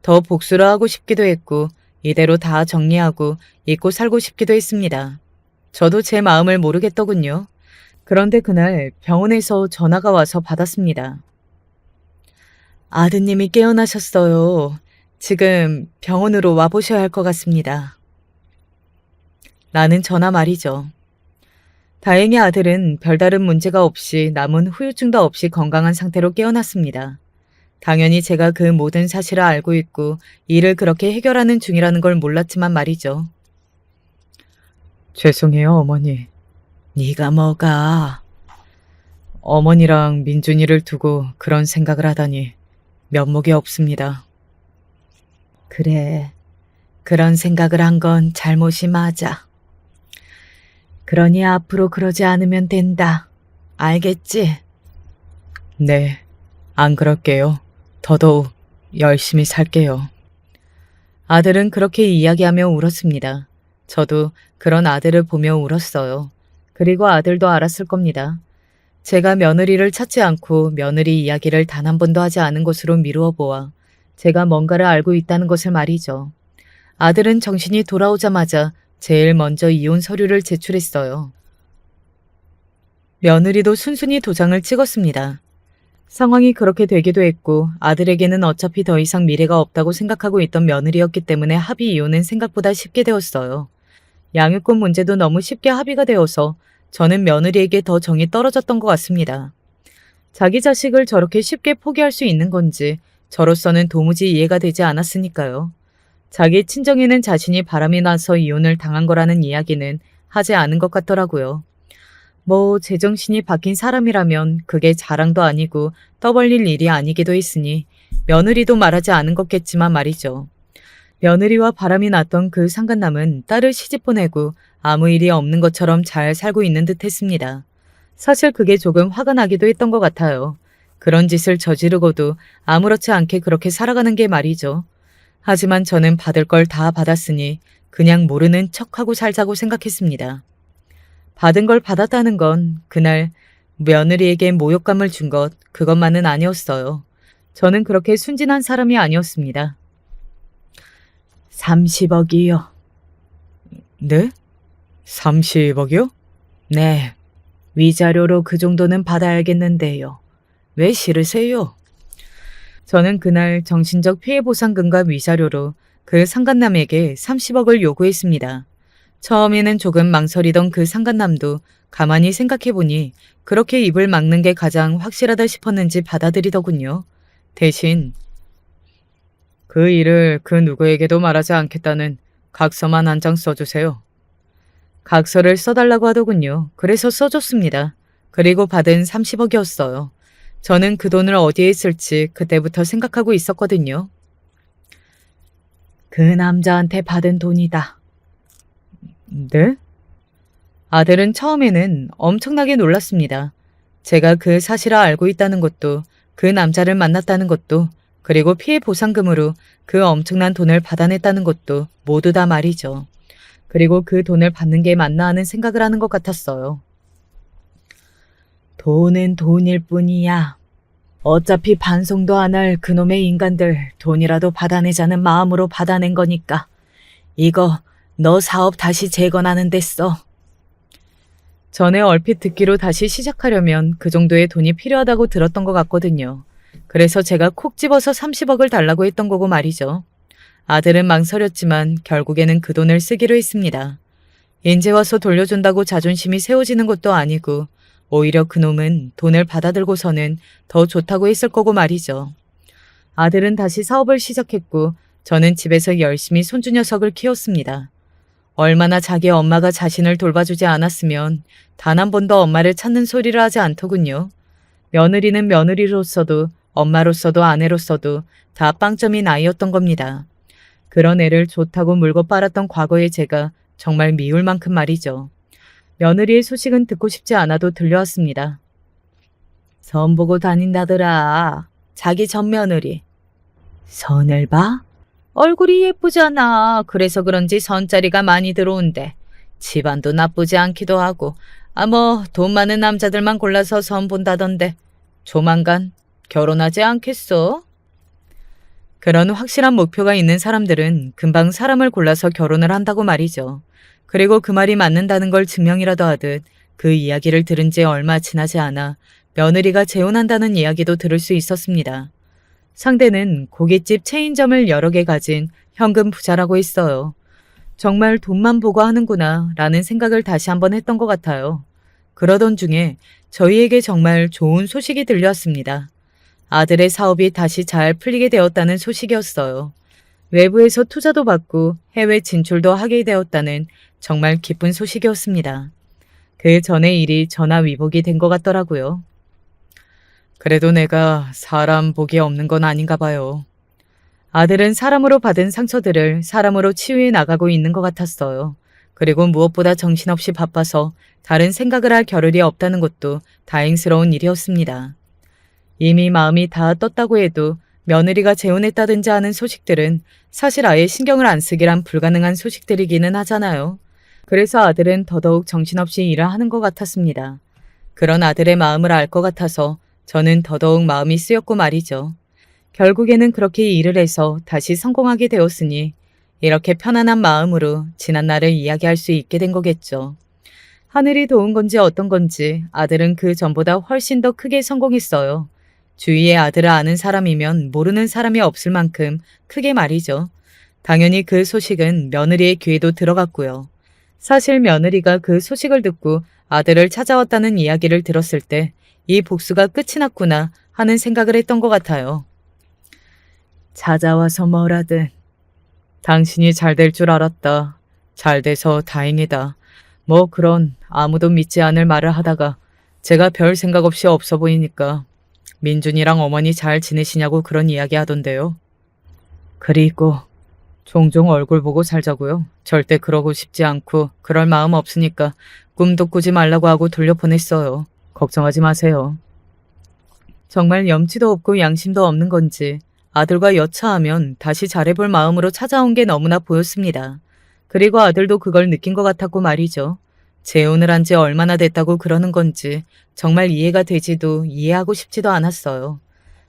더 복수를 하고 싶기도 했고 이대로 다 정리하고 잊고 살고 싶기도 했습니다. 저도 제 마음을 모르겠더군요. 그런데 그날 병원에서 전화가 와서 받았습니다. 아드님이 깨어나셨어요. 지금 병원으로 와보셔야 할 것 같습니다. 라는 전화 말이죠. 다행히 아들은 별다른 문제가 없이 남은 후유증도 없이 건강한 상태로 깨어났습니다. 당연히 제가 그 모든 사실을 알고 있고 일을 그렇게 해결하는 중이라는 걸 몰랐지만 말이죠. 죄송해요, 어머니. 네가 뭐가? 어머니랑 민준이를 두고 그런 생각을 하다니 면목이 없습니다. 그래, 그런 생각을 한 건 잘못이 맞아. 그러니 앞으로 그러지 않으면 된다. 알겠지? 네, 안 그럴게요. 더더욱 열심히 살게요. 아들은 그렇게 이야기하며 울었습니다. 저도 그런 아들을 보며 울었어요. 그리고 아들도 알았을 겁니다. 제가 며느리를 찾지 않고 며느리 이야기를 단 한 번도 하지 않은 것으로 미루어 보아 제가 뭔가를 알고 있다는 것을 말이죠. 아들은 정신이 돌아오자마자 제일 먼저 이혼 서류를 제출했어요. 며느리도 순순히 도장을 찍었습니다. 상황이 그렇게 되기도 했고 아들에게는 어차피 더 이상 미래가 없다고 생각하고 있던 며느리였기 때문에 합의 이혼은 생각보다 쉽게 되었어요. 양육권 문제도 너무 쉽게 합의가 되어서 저는 며느리에게 더 정이 떨어졌던 것 같습니다. 자기 자식을 저렇게 쉽게 포기할 수 있는 건지 저로서는 도무지 이해가 되지 않았으니까요. 자기 친정에는 자신이 바람이 나서 이혼을 당한 거라는 이야기는 하지 않은 것 같더라고요. 뭐 제정신이 바뀐 사람이라면 그게 자랑도 아니고 떠벌릴 일이 아니기도 했으니 며느리도 말하지 않은 거겠지만 말이죠. 며느리와 바람이 났던 그 상간남은 딸을 시집 보내고 아무 일이 없는 것처럼 잘 살고 있는 듯 했습니다. 사실 그게 조금 화가 나기도 했던 것 같아요. 그런 짓을 저지르고도 아무렇지 않게 그렇게 살아가는 게 말이죠. 하지만 저는 받을 걸 다 받았으니 그냥 모르는 척하고 살자고 생각했습니다. 받은 걸 받았다는 건 그날 며느리에게 모욕감을 준 것 그것만은 아니었어요. 저는 그렇게 순진한 사람이 아니었습니다. 30억이요. 네? 30억이요? 네. 위자료로 그 정도는 받아야겠는데요. 왜 싫으세요? 저는 그날 정신적 피해보상금과 위자료로 그 상간남에게 30억을 요구했습니다. 처음에는 조금 망설이던 그 상간남도 가만히 생각해보니 그렇게 입을 막는 게 가장 확실하다 싶었는지 받아들이더군요. 대신 그 일을 그 누구에게도 말하지 않겠다는 각서만 한 장 써주세요. 각서를 써달라고 하더군요. 그래서 써줬습니다. 그리고 받은 30억이었어요. 저는 그 돈을 어디에 쓸지 그때부터 생각하고 있었거든요. 그 남자한테 받은 돈이다. 네? 아들은 처음에는 엄청나게 놀랐습니다. 제가 그 사실을 알고 있다는 것도 그 남자를 만났다는 것도 그리고 피해 보상금으로 그 엄청난 돈을 받아냈다는 것도 모두 다 말이죠. 그리고 그 돈을 받는 게 맞나 하는 생각을 하는 것 같았어요. 돈은 돈일 뿐이야. 어차피 반송도 안 할 그놈의 인간들 돈이라도 받아내자는 마음으로 받아낸 거니까. 이거 너 사업 다시 재건하는 데 써. 전에 얼핏 듣기로 다시 시작하려면 그 정도의 돈이 필요하다고 들었던 것 같거든요. 그래서 제가 콕 집어서 30억을 달라고 했던 거고 말이죠. 아들은 망설였지만 결국에는 그 돈을 쓰기로 했습니다. 인제 와서 돌려준다고 자존심이 세워지는 것도 아니고 오히려 그놈은 돈을 받아들고서는 더 좋다고 했을 거고 말이죠. 아들은 다시 사업을 시작했고 저는 집에서 열심히 손주 녀석을 키웠습니다. 얼마나 자기 엄마가 자신을 돌봐주지 않았으면 단 한 번도 엄마를 찾는 소리를 하지 않더군요. 며느리는 며느리로서도 엄마로서도 아내로서도 다 빵점인 아이였던 겁니다. 그런 애를 좋다고 물고 빨았던 과거의 제가 정말 미울 만큼 말이죠. 며느리의 소식은 듣고 싶지 않아도 들려왔습니다. 선 보고 다닌다더라. 자기 전 며느리. 선을 봐? 얼굴이 예쁘잖아. 그래서 그런지 선자리가 많이 들어온대. 집안도 나쁘지 않기도 하고 돈 많은 남자들만 골라서 선 본다던데 조만간 결혼하지 않겠어? 그런 확실한 목표가 있는 사람들은 금방 사람을 골라서 결혼을 한다고 말이죠. 그리고 그 말이 맞는다는 걸 증명이라도 하듯 그 이야기를 들은 지 얼마 지나지 않아 며느리가 재혼한다는 이야기도 들을 수 있었습니다. 상대는 고깃집 체인점을 여러 개 가진 현금 부자라고 했어요. 정말 돈만 보고 하는구나 라는 생각을 다시 한번 했던 것 같아요. 그러던 중에 저희에게 정말 좋은 소식이 들려왔습니다. 아들의 사업이 다시 잘 풀리게 되었다는 소식이었어요. 외부에서 투자도 받고 해외 진출도 하게 되었다는 정말 기쁜 소식이었습니다. 그 전의 일이 전화위복이 된 것 같더라고요. 그래도 내가 사람 복이 없는 건 아닌가 봐요. 아들은 사람으로 받은 상처들을 사람으로 치유해 나가고 있는 것 같았어요. 그리고 무엇보다 정신없이 바빠서 다른 생각을 할 겨를이 없다는 것도 다행스러운 일이었습니다. 이미 마음이 다 떴다고 해도 며느리가 재혼했다든지 하는 소식들은 사실 아예 신경을 안 쓰기란 불가능한 소식들이기는 하잖아요. 그래서 아들은 더더욱 정신없이 일을 하는 것 같았습니다. 그런 아들의 마음을 알 것 같아서 저는 더더욱 마음이 쓰였고 말이죠. 결국에는 그렇게 일을 해서 다시 성공하게 되었으니 이렇게 편안한 마음으로 지난 날을 이야기할 수 있게 된 거겠죠. 하늘이 도운 건지 어떤 건지 아들은 그 전보다 훨씬 더 크게 성공했어요. 주위에 아들을 아는 사람이면 모르는 사람이 없을 만큼 크게 말이죠. 당연히 그 소식은 며느리의 귀에도 들어갔고요. 사실 며느리가 그 소식을 듣고 아들을 찾아왔다는 이야기를 들었을 때 이 복수가 끝이 났구나 하는 생각을 했던 것 같아요. 찾아와서 뭐라든. 당신이 잘 될 줄 알았다. 잘 돼서 다행이다. 그런 아무도 믿지 않을 말을 하다가 제가 별 생각 없이 없어 보이니까 민준이랑 어머니 잘 지내시냐고 그런 이야기 하던데요. 그리고 종종 얼굴 보고 살자고요. 절대 그러고 싶지 않고 그럴 마음 없으니까 꿈도 꾸지 말라고 하고 돌려보냈어요. 걱정하지 마세요. 정말 염치도 없고 양심도 없는 건지 아들과 여차하면 다시 잘해볼 마음으로 찾아온 게 너무나 보였습니다. 그리고 아들도 그걸 느낀 것 같았고 말이죠. 재혼을 한 지 얼마나 됐다고 그러는 건지 정말 이해가 되지도 이해하고 싶지도 않았어요.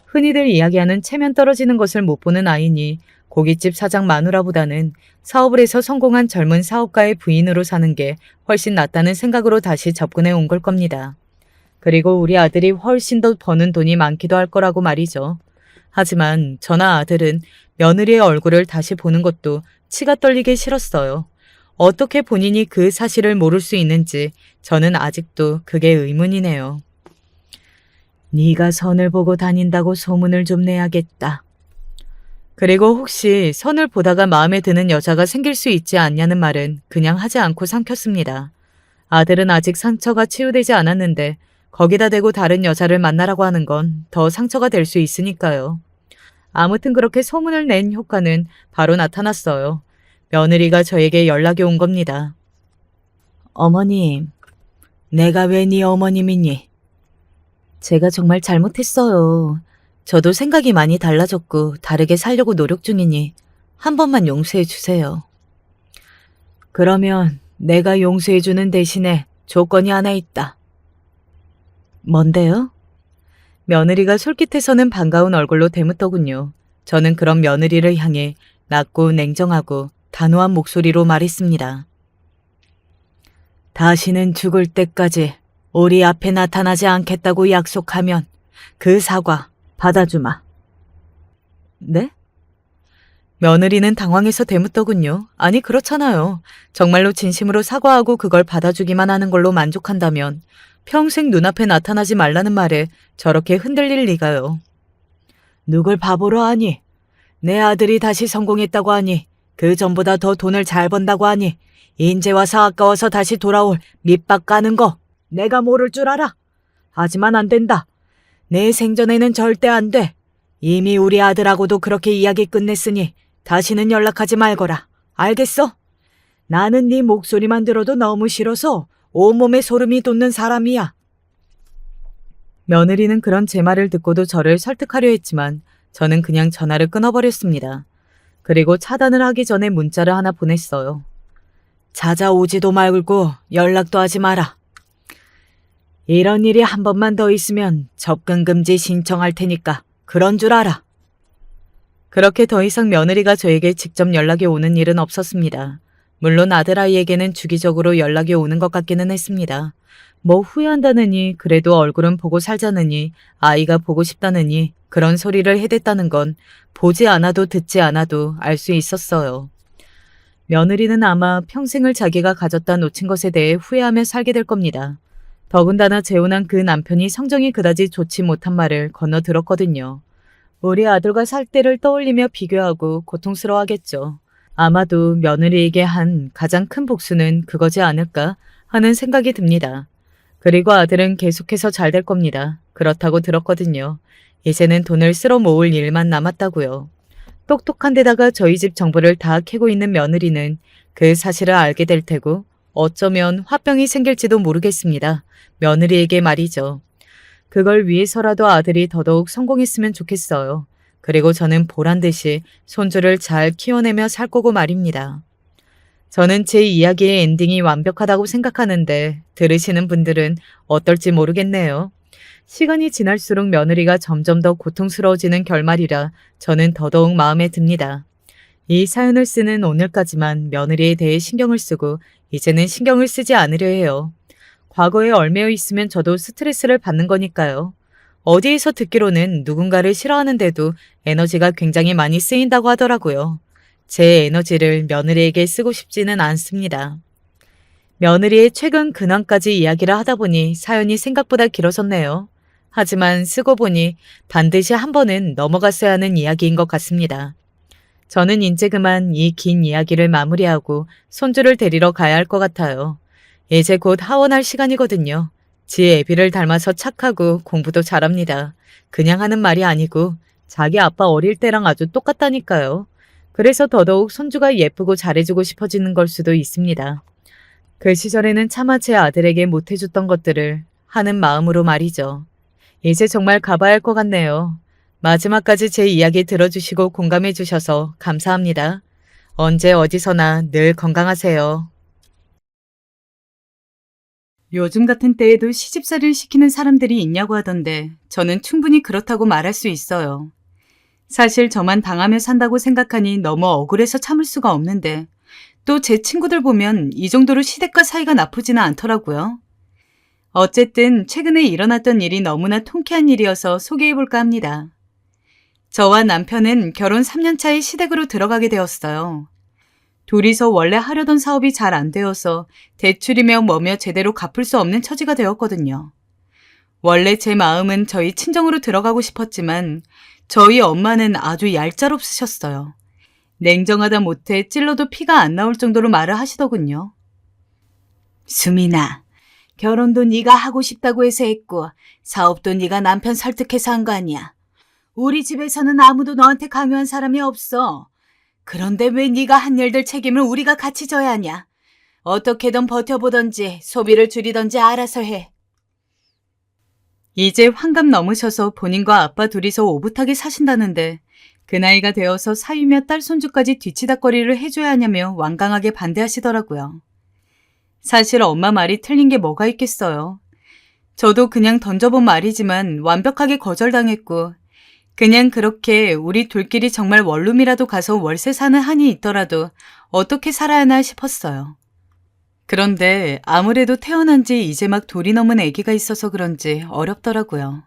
흔히들 이야기하는 체면 떨어지는 것을 못 보는 아이니 고깃집 사장 마누라보다는 사업을 해서 성공한 젊은 사업가의 부인으로 사는 게 훨씬 낫다는 생각으로 다시 접근해 온 걸 겁니다. 그리고 우리 아들이 훨씬 더 버는 돈이 많기도 할 거라고 말이죠. 하지만 저나 아들은 며느리의 얼굴을 다시 보는 것도 치가 떨리게 싫었어요. 어떻게 본인이 그 사실을 모를 수 있는지 저는 아직도 그게 의문이네요. 네가 선을 보고 다닌다고 소문을 좀 내야겠다. 그리고 혹시 선을 보다가 마음에 드는 여자가 생길 수 있지 않냐는 말은 그냥 하지 않고 삼켰습니다. 아들은 아직 상처가 치유되지 않았는데 거기다 대고 다른 여자를 만나라고 하는 건 더 상처가 될 수 있으니까요. 아무튼 그렇게 소문을 낸 효과는 바로 나타났어요. 며느리가 저에게 연락이 온 겁니다. 어머님, 내가 왜 네 어머님이니? 제가 정말 잘못했어요. 저도 생각이 많이 달라졌고 다르게 살려고 노력 중이니 한 번만 용서해 주세요. 그러면 내가 용서해 주는 대신에 조건이 하나 있다. 뭔데요? 며느리가 솔깃해서는 반가운 얼굴로 대묻더군요. 저는 그런 며느리를 향해 낮고 냉정하고 단호한 목소리로 말했습니다. 다시는 죽을 때까지 우리 앞에 나타나지 않겠다고 약속하면 그 사과 받아주마. 네? 며느리는 당황해서 대묻더군요. 아니 그렇잖아요. 정말로 진심으로 사과하고 그걸 받아주기만 하는 걸로 만족한다면 평생 눈앞에 나타나지 말라는 말에 저렇게 흔들릴 리가요. 누굴 바보로 하니? 내 아들이 다시 성공했다고 하니? 그 전보다 더 돈을 잘 번다고 하니? 인제 와서 아까워서 다시 돌아올 밑밥 까는 거 내가 모를 줄 알아? 하지만 안 된다. 내 생전에는 절대 안 돼. 이미 우리 아들하고도 그렇게 이야기 끝냈으니 다시는 연락하지 말거라. 알겠어? 나는 네 목소리만 들어도 너무 싫어서 온몸에 소름이 돋는 사람이야. 며느리는 그런 제 말을 듣고도 저를 설득하려 했지만 저는 그냥 전화를 끊어버렸습니다. 그리고 차단을 하기 전에 문자를 하나 보냈어요. 찾아오지도 말고 연락도 하지 마라. 이런 일이 한 번만 더 있으면 접근금지 신청할 테니까 그런 줄 알아. 그렇게 더 이상 며느리가 저에게 직접 연락이 오는 일은 없었습니다. 물론 아들아이에게는 주기적으로 연락이 오는 것 같기는 했습니다. 뭐 후회한다느니 그래도 얼굴은 보고 살자느니 아이가 보고 싶다느니 그런 소리를 해댔다는 건 보지 않아도 듣지 않아도 알 수 있었어요. 며느리는 아마 평생을 자기가 가졌다 놓친 것에 대해 후회하며 살게 될 겁니다. 더군다나 재혼한 그 남편이 성정이 그다지 좋지 못한 말을 건너 들었거든요. 우리 아들과 살 때를 떠올리며 비교하고 고통스러워하겠죠. 아마도 며느리에게 한 가장 큰 복수는 그거지 않을까 하는 생각이 듭니다. 그리고 아들은 계속해서 잘 될 겁니다. 그렇다고 들었거든요. 이제는 돈을 쓸어 모을 일만 남았다고요. 똑똑한 데다가 저희 집 정보를 다 캐고 있는 며느리는 그 사실을 알게 될 테고 어쩌면 화병이 생길지도 모르겠습니다. 며느리에게 말이죠. 그걸 위해서라도 아들이 더더욱 성공했으면 좋겠어요. 그리고 저는 보란듯이 손주를 잘 키워내며 살 거고 말입니다. 저는 제 이야기의 엔딩이 완벽하다고 생각하는데 들으시는 분들은 어떨지 모르겠네요. 시간이 지날수록 며느리가 점점 더 고통스러워지는 결말이라 저는 더더욱 마음에 듭니다. 이 사연을 쓰는 오늘까지만 며느리에 대해 신경을 쓰고 이제는 신경을 쓰지 않으려 해요. 과거에 얽매여 있으면 저도 스트레스를 받는 거니까요. 어디에서 듣기로는 누군가를 싫어하는데도 에너지가 굉장히 많이 쓰인다고 하더라고요. 제 에너지를 며느리에게 쓰고 싶지는 않습니다. 며느리의 최근 근황까지 이야기를 하다 보니 사연이 생각보다 길어졌네요. 하지만 쓰고 보니 반드시 한 번은 넘어갔어야 하는 이야기인 것 같습니다. 저는 이제 그만 이 긴 이야기를 마무리하고 손주를 데리러 가야 할 것 같아요. 이제 곧 하원할 시간이거든요. 지 애비를 닮아서 착하고 공부도 잘합니다. 그냥 하는 말이 아니고 자기 아빠 어릴 때랑 아주 똑같다니까요. 그래서 더더욱 손주가 예쁘고 잘해주고 싶어지는 걸 수도 있습니다. 그 시절에는 차마 제 아들에게 못해줬던 것들을 하는 마음으로 말이죠. 이제 정말 가봐야 할 것 같네요. 마지막까지 제 이야기 들어주시고 공감해 주셔서 감사합니다. 언제 어디서나 늘 건강하세요. 요즘 같은 때에도 시집살이를 시키는 사람들이 있냐고 하던데 저는 충분히 그렇다고 말할 수 있어요. 사실 저만 당하며 산다고 생각하니 너무 억울해서 참을 수가 없는데 또 제 친구들 보면 이 정도로 시댁과 사이가 나쁘지는 않더라고요. 어쨌든 최근에 일어났던 일이 너무나 통쾌한 일이어서 소개해볼까 합니다. 저와 남편은 결혼 3년 차에 시댁으로 들어가게 되었어요. 둘이서 원래 하려던 사업이 잘 안 되어서 대출이며 뭐며 제대로 갚을 수 없는 처지가 되었거든요. 원래 제 마음은 저희 친정으로 들어가고 싶었지만 저희 엄마는 아주 얄짤없으셨어요. 냉정하다 못해 찔러도 피가 안 나올 정도로 말을 하시더군요. 수민아, 결혼도 네가 하고 싶다고 해서 했고 사업도 네가 남편 설득해서 한 거 아니야. 우리 집에서는 아무도 너한테 강요한 사람이 없어. 그런데 왜 네가 한 일들 책임을 우리가 같이 져야 하냐. 어떻게든 버텨보던지 소비를 줄이던지 알아서 해. 이제 환갑 넘으셔서 본인과 아빠 둘이서 오붓하게 사신다는데 그 나이가 되어서 사위며 딸 손주까지 뒤치다꺼리를 해줘야 하냐며 완강하게 반대하시더라고요. 사실 엄마 말이 틀린 게 뭐가 있겠어요. 저도 그냥 던져본 말이지만 완벽하게 거절당했고 그냥 그렇게 우리 둘끼리 정말 원룸이라도 가서 월세 사는 한이 있더라도 어떻게 살아야 하나 싶었어요. 그런데 아무래도 태어난 지 이제 막 돌이 넘은 아기가 있어서 그런지 어렵더라고요.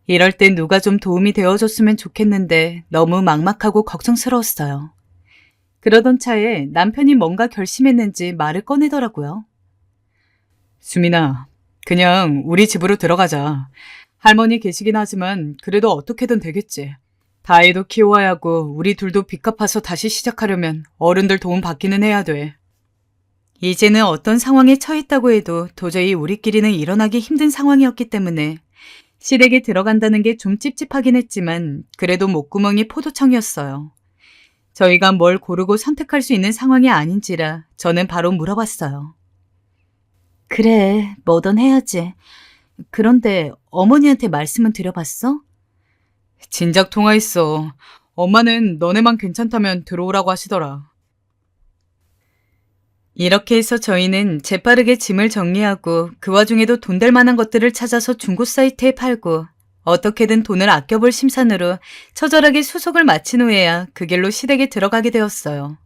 이럴 땐 누가 좀 도움이 되어줬으면 좋겠는데 너무 막막하고 걱정스러웠어요. 그러던 차에 남편이 뭔가 결심했는지 말을 꺼내더라고요. 수민아, 그냥 우리 집으로 들어가자. 할머니 계시긴 하지만 그래도 어떻게든 되겠지. 다이도 키워야 하고 우리 둘도 빚 갚아서 다시 시작하려면 어른들 도움 받기는 해야 돼. 이제는 어떤 상황에 처했다고 해도 도저히 우리끼리는 일어나기 힘든 상황이었기 때문에 시댁에 들어간다는 게 좀 찝찝하긴 했지만 그래도 목구멍이 포도청이었어요. 저희가 뭘 고르고 선택할 수 있는 상황이 아닌지라 저는 바로 물어봤어요. 그래, 뭐든 해야지. 그런데 어머니한테 말씀은 드려봤어? 진작 통화했어. 엄마는 너네만 괜찮다면 들어오라고 하시더라. 이렇게 해서 저희는 재빠르게 짐을 정리하고 그 와중에도 돈 될 만한 것들을 찾아서 중고 사이트에 팔고 어떻게든 돈을 아껴볼 심산으로 처절하게 수속을 마친 후에야 그 길로 시댁에 들어가게 되었어요.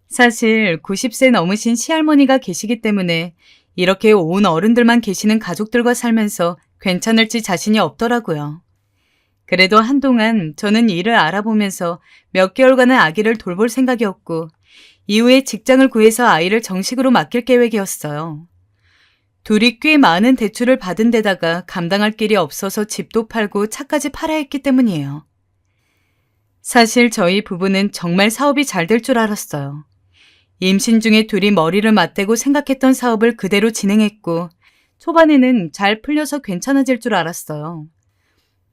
사실 90세 넘으신 시할머니가 계시기 때문에 이렇게 온 어른들만 계시는 가족들과 살면서 괜찮을지 자신이 없더라고요. 그래도 한동안 저는 일을 알아보면서 몇 개월간은 아기를 돌볼 생각이었고 이후에 직장을 구해서 아이를 정식으로 맡길 계획이었어요. 둘이 꽤 많은 대출을 받은 데다가 감당할 길이 없어서 집도 팔고 차까지 팔아야 했기 때문이에요. 사실 저희 부부는 정말 사업이 잘 될 줄 알았어요. 임신 중에 둘이 머리를 맞대고 생각했던 사업을 그대로 진행했고 초반에는 잘 풀려서 괜찮아질 줄 알았어요.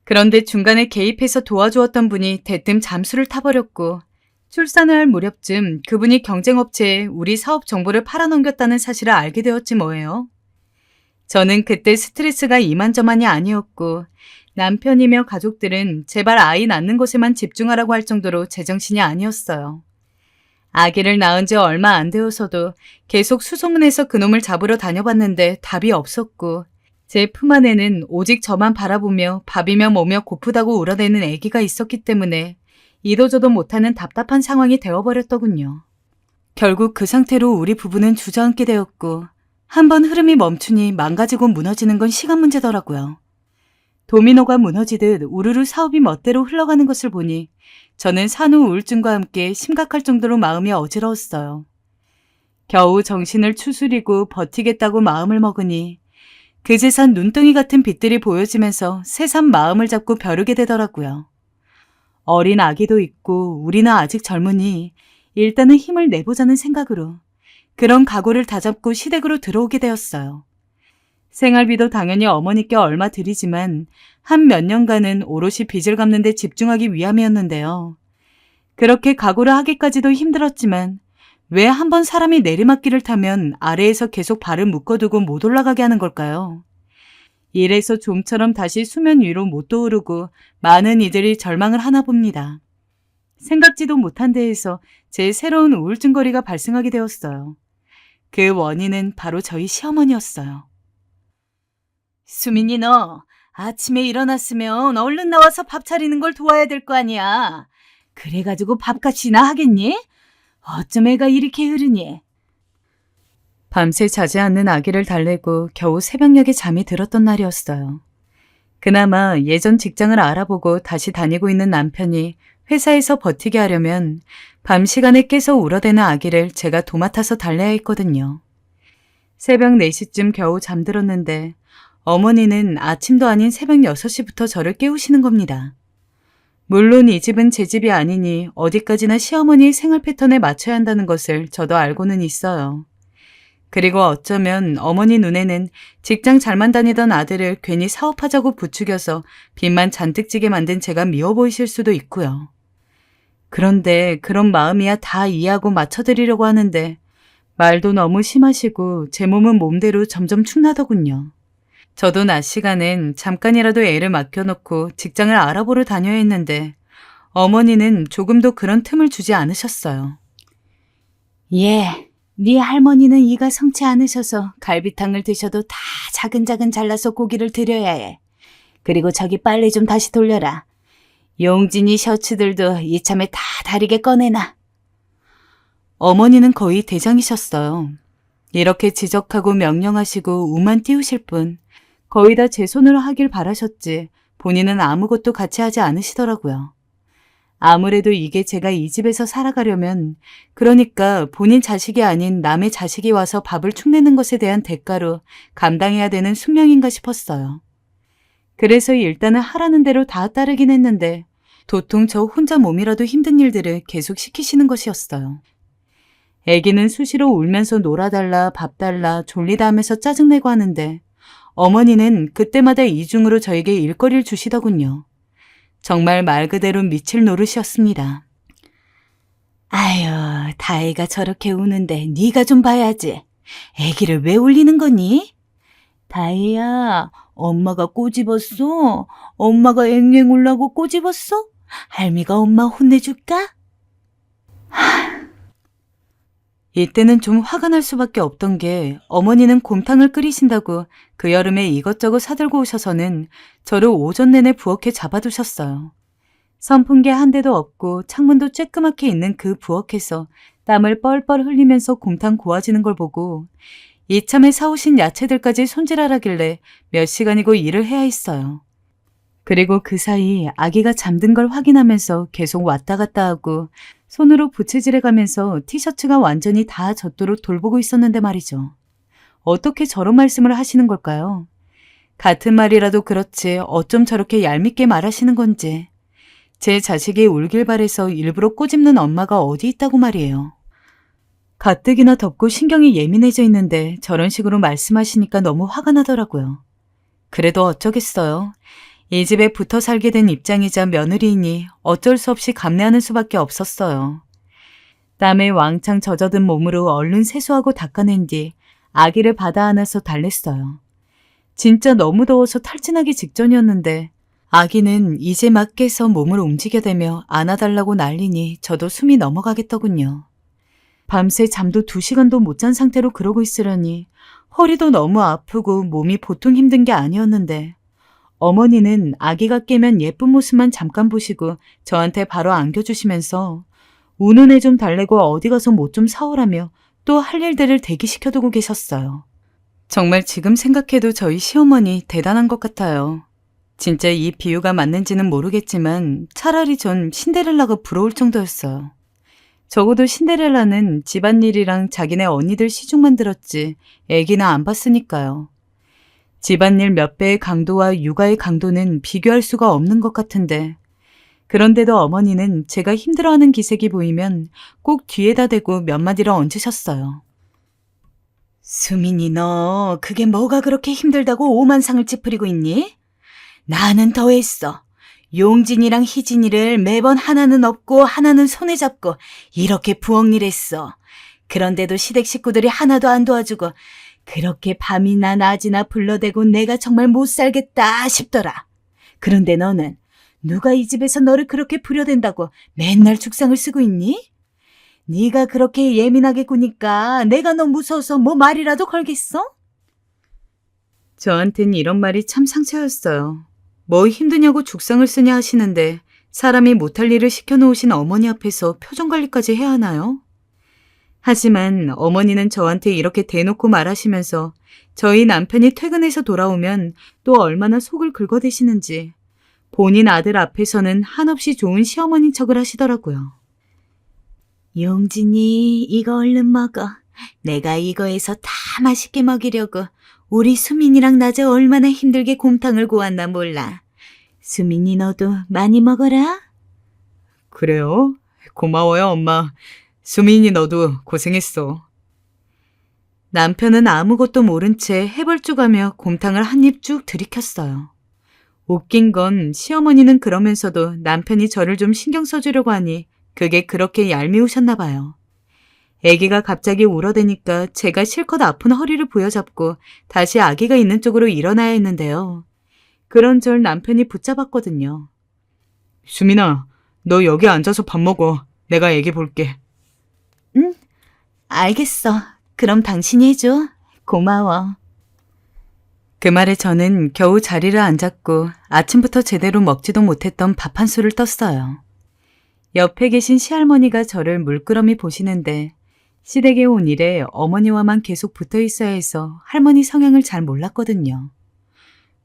그런데 중간에 개입해서 도와주었던 분이 대뜸 잠수를 타버렸고 출산을 할 무렵쯤 그분이 경쟁업체에 우리 사업 정보를 팔아넘겼다는 사실을 알게 되었지 뭐예요. 저는 그때 스트레스가 이만저만이 아니었고 남편이며 가족들은 제발 아이 낳는 것에만 집중하라고 할 정도로 제정신이 아니었어요. 아기를 낳은 지 얼마 안 되어서도 계속 수소문해서 그놈을 잡으러 다녀봤는데 답이 없었고 제 품 안에는 오직 저만 바라보며 밥이며 뭐며 고프다고 울어대는 아기가 있었기 때문에 이도저도 못하는 답답한 상황이 되어버렸더군요. 결국 그 상태로 우리 부부는 주저앉게 되었고 한번 흐름이 멈추니 망가지고 무너지는 건 시간 문제더라고요. 도미노가 무너지듯 우르르 사업이 멋대로 흘러가는 것을 보니 저는 산후 우울증과 함께 심각할 정도로 마음이 어지러웠어요. 겨우 정신을 추스리고 버티겠다고 마음을 먹으니 그제선 눈덩이 같은 빛들이 보여지면서 새삼 마음을 잡고 벼르게 되더라고요. 어린 아기도 있고 우리는 아직 젊으니 일단은 힘을 내보자는 생각으로 그런 각오를 다잡고 시댁으로 들어오게 되었어요. 생활비도 당연히 어머니께 얼마 드리지만 한 몇 년간은 오롯이 빚을 갚는 데 집중하기 위함이었는데요. 그렇게 각오를 하기까지도 힘들었지만 왜 한번 사람이 내리막길을 타면 아래에서 계속 발을 묶어두고 못 올라가게 하는 걸까요? 이래서 좀처럼 다시 수면 위로 못 떠오르고 많은 이들이 절망을 하나 봅니다. 생각지도 못한 데에서 제 새로운 우울증거리가 발생하게 되었어요. 그 원인은 바로 저희 시어머니였어요. 수민이 너 아침에 일어났으면 얼른 나와서 밥 차리는 걸 도와야 될 거 아니야. 그래가지고 밥값이나 하겠니? 어쩜 애가 이렇게 흐르니? 밤새 자지 않는 아기를 달래고 겨우 새벽녘에 잠이 들었던 날이었어요. 그나마 예전 직장을 알아보고 다시 다니고 있는 남편이 회사에서 버티게 하려면 밤 시간에 깨서 울어대는 아기를 제가 도맡아서 달래야 했거든요. 새벽 4시쯤 겨우 잠들었는데 어머니는 아침도 아닌 새벽 6시부터 저를 깨우시는 겁니다. 물론 이 집은 제 집이 아니니 어디까지나 시어머니의 생활 패턴에 맞춰야 한다는 것을 저도 알고는 있어요. 그리고 어쩌면 어머니 눈에는 직장 잘만 다니던 아들을 괜히 사업하자고 부추겨서 빚만 잔뜩 지게 만든 제가 미워 보이실 수도 있고요. 그런데 그런 마음이야 다 이해하고 맞춰드리려고 하는데 말도 너무 심하시고 제 몸은 몸대로 점점 축나더군요. 저도 낮 시간엔 잠깐이라도 애를 맡겨놓고 직장을 알아보러 다녀야 했는데 어머니는 조금도 그런 틈을 주지 않으셨어요. 예, 네 할머니는 이가 성치 않으셔서 갈비탕을 드셔도 다 자근자근 잘라서 고기를 드려야 해. 그리고 저기 빨래 좀 다시 돌려라. 용진이 셔츠들도 이참에 다 다리게 꺼내놔. 어머니는 거의 대장이셨어요. 이렇게 지적하고 명령하시고 우만 띄우실 뿐 거의 다 제 손으로 하길 바라셨지 본인은 아무것도 같이 하지 않으시더라고요. 아무래도 이게 제가 이 집에서 살아가려면 그러니까 본인 자식이 아닌 남의 자식이 와서 밥을 축내는 것에 대한 대가로 감당해야 되는 숙명인가 싶었어요. 그래서 일단은 하라는 대로 다 따르긴 했는데 도통 저 혼자 몸이라도 힘든 일들을 계속 시키시는 것이었어요. 애기는 수시로 울면서 놀아달라 밥 달라 졸리다 하면서 짜증내고 하는데 어머니는 그때마다 이중으로 저에게 일거리를 주시더군요. 정말 말 그대로 미칠 노릇이었습니다. 아유, 다혜가 저렇게 우는데 네가 좀 봐야지. 애기를 왜 울리는 거니? 다혜야, 엄마가 꼬집었어? 엄마가 앵앵 울라고 꼬집었어? 할미가 엄마 혼내줄까? 이때는 좀 화가 날 수밖에 없던 게 어머니는 곰탕을 끓이신다고 그 여름에 이것저것 사들고 오셔서는 저를 오전 내내 부엌에 잡아두셨어요. 선풍기 한 대도 없고 창문도 쬐끄맣게 있는 그 부엌에서 땀을 뻘뻘 흘리면서 곰탕 고아지는 걸 보고 이참에 사오신 야채들까지 손질하라길래 몇 시간이고 일을 해야 했어요. 그리고 그 사이 아기가 잠든 걸 확인하면서 계속 왔다 갔다 하고 손으로 부채질해가면서 티셔츠가 완전히 다 젖도록 돌보고 있었는데 말이죠. 어떻게 저런 말씀을 하시는 걸까요? 같은 말이라도 그렇지 어쩜 저렇게 얄밉게 말하시는 건지. 제 자식이 울길 바래서 일부러 꼬집는 엄마가 어디 있다고 말이에요. 가뜩이나 덥고 신경이 예민해져 있는데 저런 식으로 말씀하시니까 너무 화가 나더라고요. 그래도 어쩌겠어요. 이 집에 붙어 살게 된 입장이자 며느리이니 어쩔 수 없이 감내하는 수밖에 없었어요. 땀에 왕창 젖어든 몸으로 얼른 세수하고 닦아낸 뒤 아기를 받아 안아서 달랬어요. 진짜 너무 더워서 탈진하기 직전이었는데 아기는 이제 막 깨서 몸을 움직여대며 안아달라고 난리니 저도 숨이 넘어가겠더군요. 밤새 잠도 2시간도 못 잔 상태로 그러고 있으려니 허리도 너무 아프고 몸이 보통 힘든 게 아니었는데 어머니는 아기가 깨면 예쁜 모습만 잠깐 보시고 저한테 바로 안겨주시면서 우는 애 좀 달래고 어디 가서 뭐 좀 사오라며 또 할 일들을 대기시켜두고 계셨어요. 정말 지금 생각해도 저희 시어머니 대단한 것 같아요. 진짜 이 비유가 맞는지는 모르겠지만 차라리 전 신데렐라가 부러울 정도였어요. 적어도 신데렐라는 집안일이랑 자기네 언니들 시중만 들었지 애기나 안 봤으니까요. 집안일 몇 배의 강도와 육아의 강도는 비교할 수가 없는 것 같은데 그런데도 어머니는 제가 힘들어하는 기색이 보이면 꼭 뒤에다 대고 몇 마디를 얹으셨어요. 수민이 너 그게 뭐가 그렇게 힘들다고 오만상을 찌푸리고 있니? 나는 더했어. 용진이랑 희진이를 매번 하나는 업고 하나는 손에 잡고 이렇게 부엌일했어. 그런데도 시댁 식구들이 하나도 안 도와주고 그렇게 밤이나 낮이나 불러대고 내가 정말 못 살겠다 싶더라. 그런데 너는 누가 이 집에서 너를 그렇게 부려댄다고 맨날 죽상을 쓰고 있니? 네가 그렇게 예민하게 구니까 내가 너 무서워서 뭐 말이라도 걸겠어? 저한텐 이런 말이 참 상처였어요. 뭐 힘드냐고 죽상을 쓰냐 하시는데 사람이 못할 일을 시켜놓으신 어머니 앞에서 표정관리까지 해야 하나요? 하지만 어머니는 저한테 이렇게 대놓고 말하시면서 저희 남편이 퇴근해서 돌아오면 또 얼마나 속을 긁어대시는지 본인 아들 앞에서는 한없이 좋은 시어머니 척을 하시더라고요. 용진이 이거 얼른 먹어. 내가 이거에서 다 맛있게 먹이려고 우리 수민이랑 낮에 얼마나 힘들게 곰탕을 구웠나 몰라. 수민이 너도 많이 먹어라. 그래요? 고마워요, 엄마. 수민이 너도 고생했어. 남편은 아무것도 모른 채 해벌쭉하며 곰탕을 한 입 쭉 들이켰어요. 웃긴 건 시어머니는 그러면서도 남편이 저를 좀 신경 써주려고 하니 그게 그렇게 얄미우셨나 봐요. 아기가 갑자기 울어대니까 제가 실컷 아픈 허리를 부여잡고 다시 아기가 있는 쪽으로 일어나야 했는데요. 그런 절 남편이 붙잡았거든요. 수민아, 너 여기 앉아서 밥 먹어. 내가 아기 볼게. 응, 알겠어. 그럼 당신이 해줘. 고마워. 그 말에 저는 겨우 자리를 앉았고 아침부터 제대로 먹지도 못했던 밥 한 술을 떴어요. 옆에 계신 시할머니가 저를 물끄러미 보시는데 시댁에 온 이래 어머니와만 계속 붙어 있어야 해서 할머니 성향을 잘 몰랐거든요.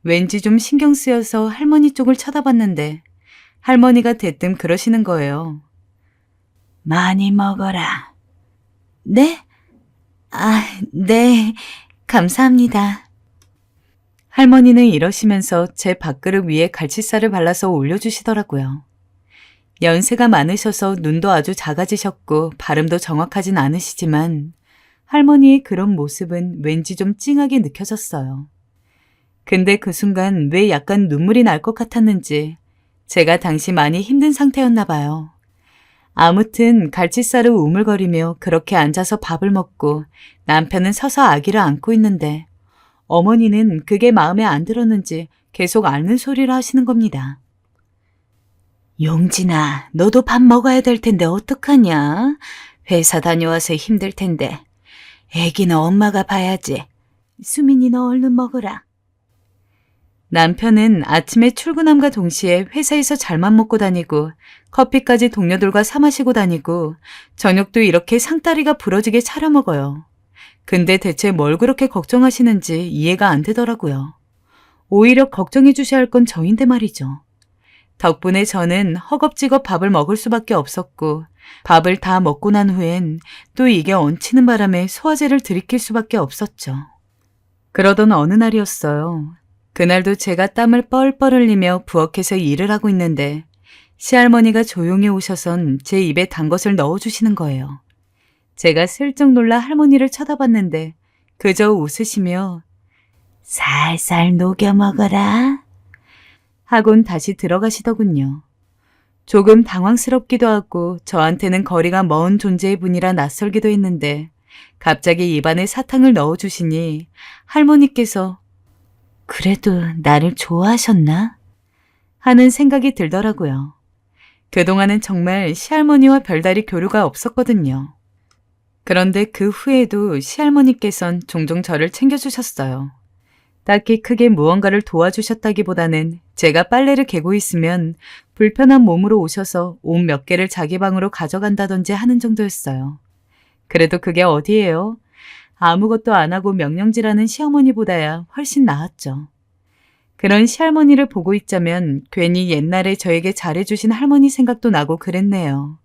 왠지 좀 신경 쓰여서 할머니 쪽을 쳐다봤는데 할머니가 대뜸 그러시는 거예요. 많이 먹어라. 네? 아, 네. 감사합니다. 할머니는 이러시면서 제 밥그릇 위에 갈치살을 발라서 올려주시더라고요. 연세가 많으셔서 눈도 아주 작아지셨고 발음도 정확하진 않으시지만 할머니의 그런 모습은 왠지 좀 찡하게 느껴졌어요. 근데 그 순간 왜 약간 눈물이 날 것 같았는지 제가 당시 많이 힘든 상태였나 봐요. 아무튼 갈치살을 우물거리며 그렇게 앉아서 밥을 먹고 남편은 서서 아기를 안고 있는데 어머니는 그게 마음에 안 들었는지 계속 앓는 소리를 하시는 겁니다. 용진아, 너도 밥 먹어야 될 텐데 어떡하냐? 회사 다녀와서 힘들 텐데. 애기는 엄마가 봐야지. 수민이 너 얼른 먹으라. 남편은 아침에 출근함과 동시에 회사에서 잘만 먹고 다니고 커피까지 동료들과 사 마시고 다니고 저녁도 이렇게 상다리가 부러지게 차려 먹어요. 근데 대체 뭘 그렇게 걱정하시는지 이해가 안 되더라고요. 오히려 걱정해 주셔야 할 건 저인데 말이죠. 덕분에 저는 허겁지겁 밥을 먹을 수밖에 없었고 밥을 다 먹고 난 후엔 또 이게 얹히는 바람에 소화제를 들이킬 수밖에 없었죠. 그러던 어느 날이었어요. 그날도 제가 땀을 뻘뻘 흘리며 부엌에서 일을 하고 있는데 시할머니가 조용히 오셔선 제 입에 단 것을 넣어주시는 거예요. 제가 슬쩍 놀라 할머니를 쳐다봤는데 그저 웃으시며 살살 녹여 먹어라 하곤 다시 들어가시더군요. 조금 당황스럽기도 하고 저한테는 거리가 먼 존재의 분이라 낯설기도 했는데 갑자기 입안에 사탕을 넣어주시니 할머니께서 그래도 나를 좋아하셨나? 하는 생각이 들더라고요. 그동안은 정말 시할머니와 별다리 교류가 없었거든요. 그런데 그 후에도 시할머니께선 종종 저를 챙겨주셨어요. 딱히 크게 무언가를 도와주셨다기보다는 제가 빨래를 개고 있으면 불편한 몸으로 오셔서 옷 몇 개를 자기 방으로 가져간다든지 하는 정도였어요. 그래도 그게 어디예요? 아무것도 안 하고 명령질하는 시어머니보다야 훨씬 나았죠. 그런 시할머니를 보고 있자면 괜히 옛날에 저에게 잘해주신 할머니 생각도 나고 그랬네요.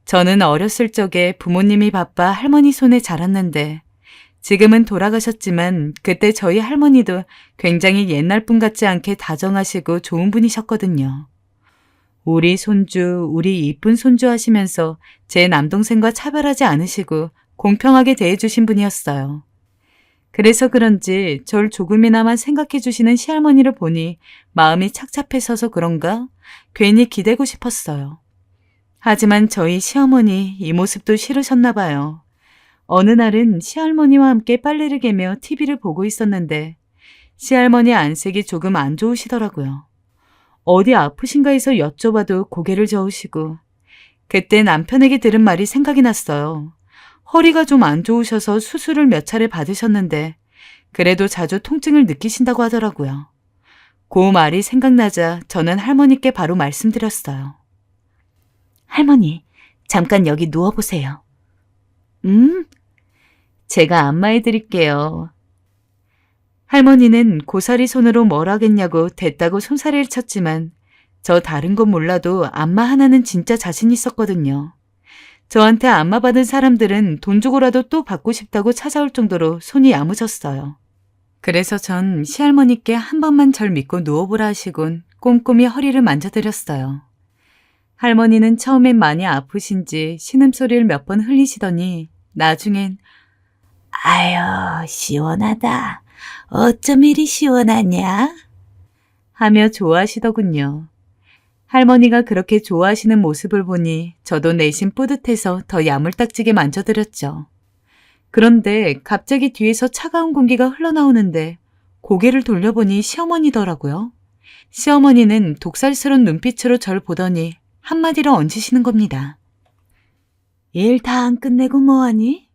저는 어렸을 적에 부모님이 바빠 할머니 손에 자랐는데 지금은 돌아가셨지만 그때 저희 할머니도 굉장히 옛날 분 같지 않게 다정하시고 좋은 분이셨거든요. 우리 손주, 우리 이쁜 손주 하시면서 제 남동생과 차별하지 않으시고 공평하게 대해주신 분이었어요. 그래서 그런지 절 조금이나마 생각해 주시는 시할머니를 보니 마음이 착잡해서서 그런가 괜히 기대고 싶었어요. 하지만 저희 시어머니 이 모습도 싫으셨나 봐요. 어느 날은 시할머니와 함께 빨래를 개며 TV를 보고 있었는데 시할머니 안색이 조금 안 좋으시더라고요. 어디 아프신가 해서 여쭤봐도 고개를 저으시고 그때 남편에게 들은 말이 생각이 났어요. 허리가 좀 안 좋으셔서 수술을 몇 차례 받으셨는데 그래도 자주 통증을 느끼신다고 하더라고요. 그 말이 생각나자 저는 할머니께 바로 말씀드렸어요. 할머니, 잠깐 여기 누워보세요. 제가 안마해 드릴게요. 할머니는 고사리 손으로 뭘 하겠냐고 됐다고 손사래를 쳤지만 저 다른 건 몰라도 안마 하나는 진짜 자신 있었거든요. 저한테 안마 받은 사람들은 돈 주고라도 또 받고 싶다고 찾아올 정도로 손이 야무졌어요. 그래서 전 시할머니께 한 번만 절 믿고 누워보라 하시곤 꼼꼼히 허리를 만져드렸어요. 할머니는 처음엔 많이 아프신지 신음소리를 몇 번 흘리시더니 나중엔 아유, 시원하다. 어쩜 이리 시원하냐? 하며 좋아하시더군요. 할머니가 그렇게 좋아하시는 모습을 보니 저도 내심 뿌듯해서 더 야물딱지게 만져드렸죠. 그런데 갑자기 뒤에서 차가운 공기가 흘러나오는데 고개를 돌려보니 시어머니더라고요. 시어머니는 독살스러운 눈빛으로 절 보더니 한마디로 얹으시는 겁니다. 일 다 안 끝내고 뭐하니?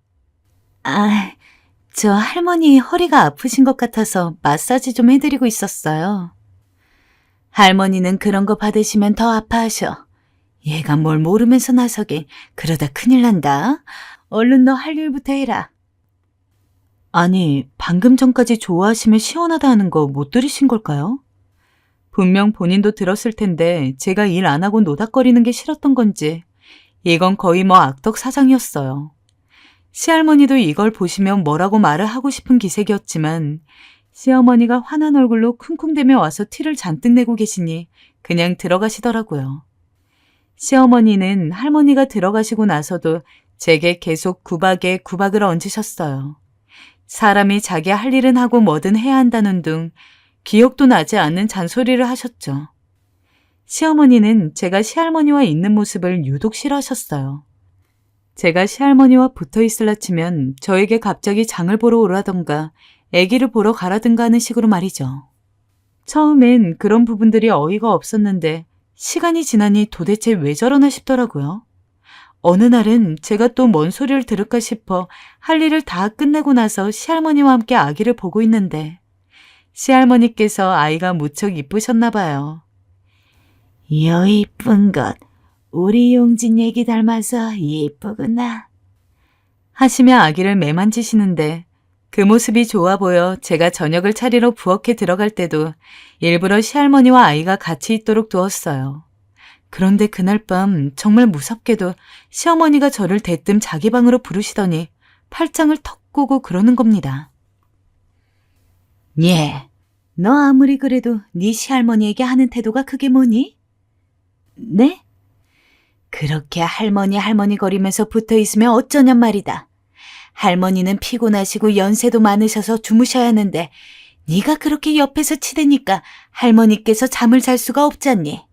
저 할머니 허리가 아프신 것 같아서 마사지 좀 해드리고 있었어요. 할머니는 그런 거 받으시면 더 아파하셔. 얘가 뭘 모르면서 나서긴 그러다 큰일 난다. 얼른 너 할 일부터 해라. 아니, 방금 전까지 좋아하시면 시원하다 하는 거 못 들으신 걸까요? 분명 본인도 들었을 텐데 제가 일 안 하고 노닥거리는 게 싫었던 건지 이건 거의 뭐 악덕 사장이었어요. 시할머니도 이걸 보시면 뭐라고 말을 하고 싶은 기색이었지만 시어머니가 화난 얼굴로 쿵쿵대며 와서 티를 잔뜩 내고 계시니 그냥 들어가시더라고요. 시어머니는 할머니가 들어가시고 나서도 제게 계속 구박에 구박을 얹으셨어요. 사람이 자기 할 일은 하고 뭐든 해야 한다는 둥 기억도 나지 않는 잔소리를 하셨죠. 시어머니는 제가 시할머니와 있는 모습을 유독 싫어하셨어요. 제가 시할머니와 붙어 있을라 치면 저에게 갑자기 장을 보러 오라던가 아기를 보러 가라든가 하는 식으로 말이죠. 처음엔 그런 부분들이 어이가 없었는데 시간이 지나니 도대체 왜 저러나 싶더라고요. 어느 날은 제가 또 뭔 소리를 들을까 싶어 할 일을 다 끝내고 나서 시할머니와 함께 아기를 보고 있는데 시할머니께서 아이가 무척 이쁘셨나 봐요. 여 이쁜 것, 우리 용진 얘기 닮아서 이쁘구나. 하시며 아기를 매만지시는데 그 모습이 좋아 보여 제가 저녁을 차리러 부엌에 들어갈 때도 일부러 시할머니와 아이가 같이 있도록 두었어요. 그런데 그날 밤 정말 무섭게도 시어머니가 저를 대뜸 자기 방으로 부르시더니 팔짱을 턱 꼬고 그러는 겁니다. 예, 너 아무리 그래도 네 시할머니에게 하는 태도가 그게 뭐니? 네? 그렇게 할머니 거리면서 붙어 있으면 어쩌냔 말이다. 할머니는 피곤하시고 연세도 많으셔서 주무셔야 하는데 네가 그렇게 옆에서 치대니까 할머니께서 잠을 잘 수가 없잖니.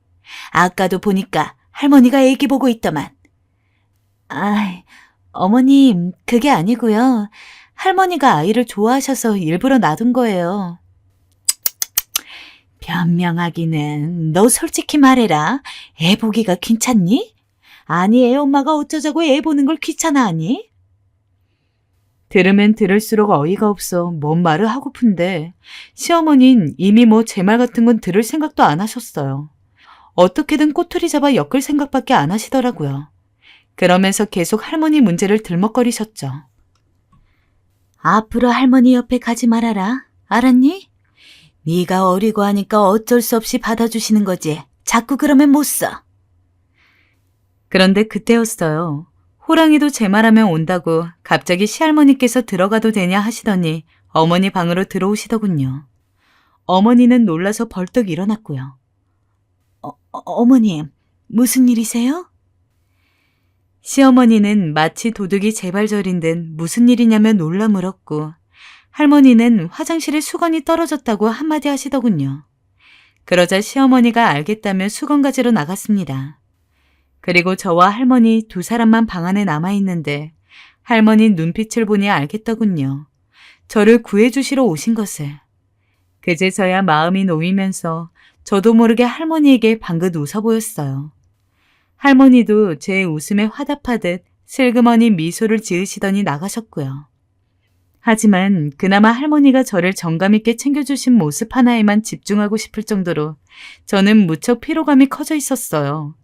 아까도 보니까 할머니가 애기 보고 있더만. 아이, 어머님, 그게 아니고요. 할머니가 아이를 좋아하셔서 일부러 놔둔 거예요. 변명하기는 너 솔직히 말해라. 애 보기가 귀찮니? 아니 애 엄마가 어쩌자고 애 보는 걸 귀찮아하니? 들으면 들을수록 어이가 없어 뭔 말을 하고픈데 시어머니는 이미 뭐 제 말 같은 건 들을 생각도 안 하셨어요. 어떻게든 꼬투리 잡아 엮을 생각밖에 안 하시더라고요. 그러면서 계속 할머니 문제를 들먹거리셨죠. 앞으로 할머니 옆에 가지 말아라. 알았니? 네가 어리고 하니까 어쩔 수 없이 받아주시는 거지. 자꾸 그러면 못 써. 그런데 그때였어요. 호랑이도 제 말하면 온다고 갑자기 시할머니께서 들어가도 되냐 하시더니 어머니 방으로 들어오시더군요. 어머니는 놀라서 벌떡 일어났고요. 어머님, 무슨 일이세요? 시어머니는 마치 도둑이 재발절인 듯 무슨 일이냐며 놀라 물었고 할머니는 화장실에 수건이 떨어졌다고 한마디 하시더군요. 그러자 시어머니가 알겠다며 수건 가지러 나갔습니다. 그리고 저와 할머니 두 사람만 방 안에 남아있는데 할머니 눈빛을 보니 알겠더군요. 저를 구해주시러 오신 것을. 그제서야 마음이 놓이면서 저도 모르게 할머니에게 방긋 웃어 보였어요. 할머니도 제 웃음에 화답하듯 슬그머니 미소를 지으시더니 나가셨고요. 하지만 그나마 할머니가 저를 정감 있게 챙겨주신 모습 하나에만 집중하고 싶을 정도로 저는 무척 피로감이 커져 있었어요.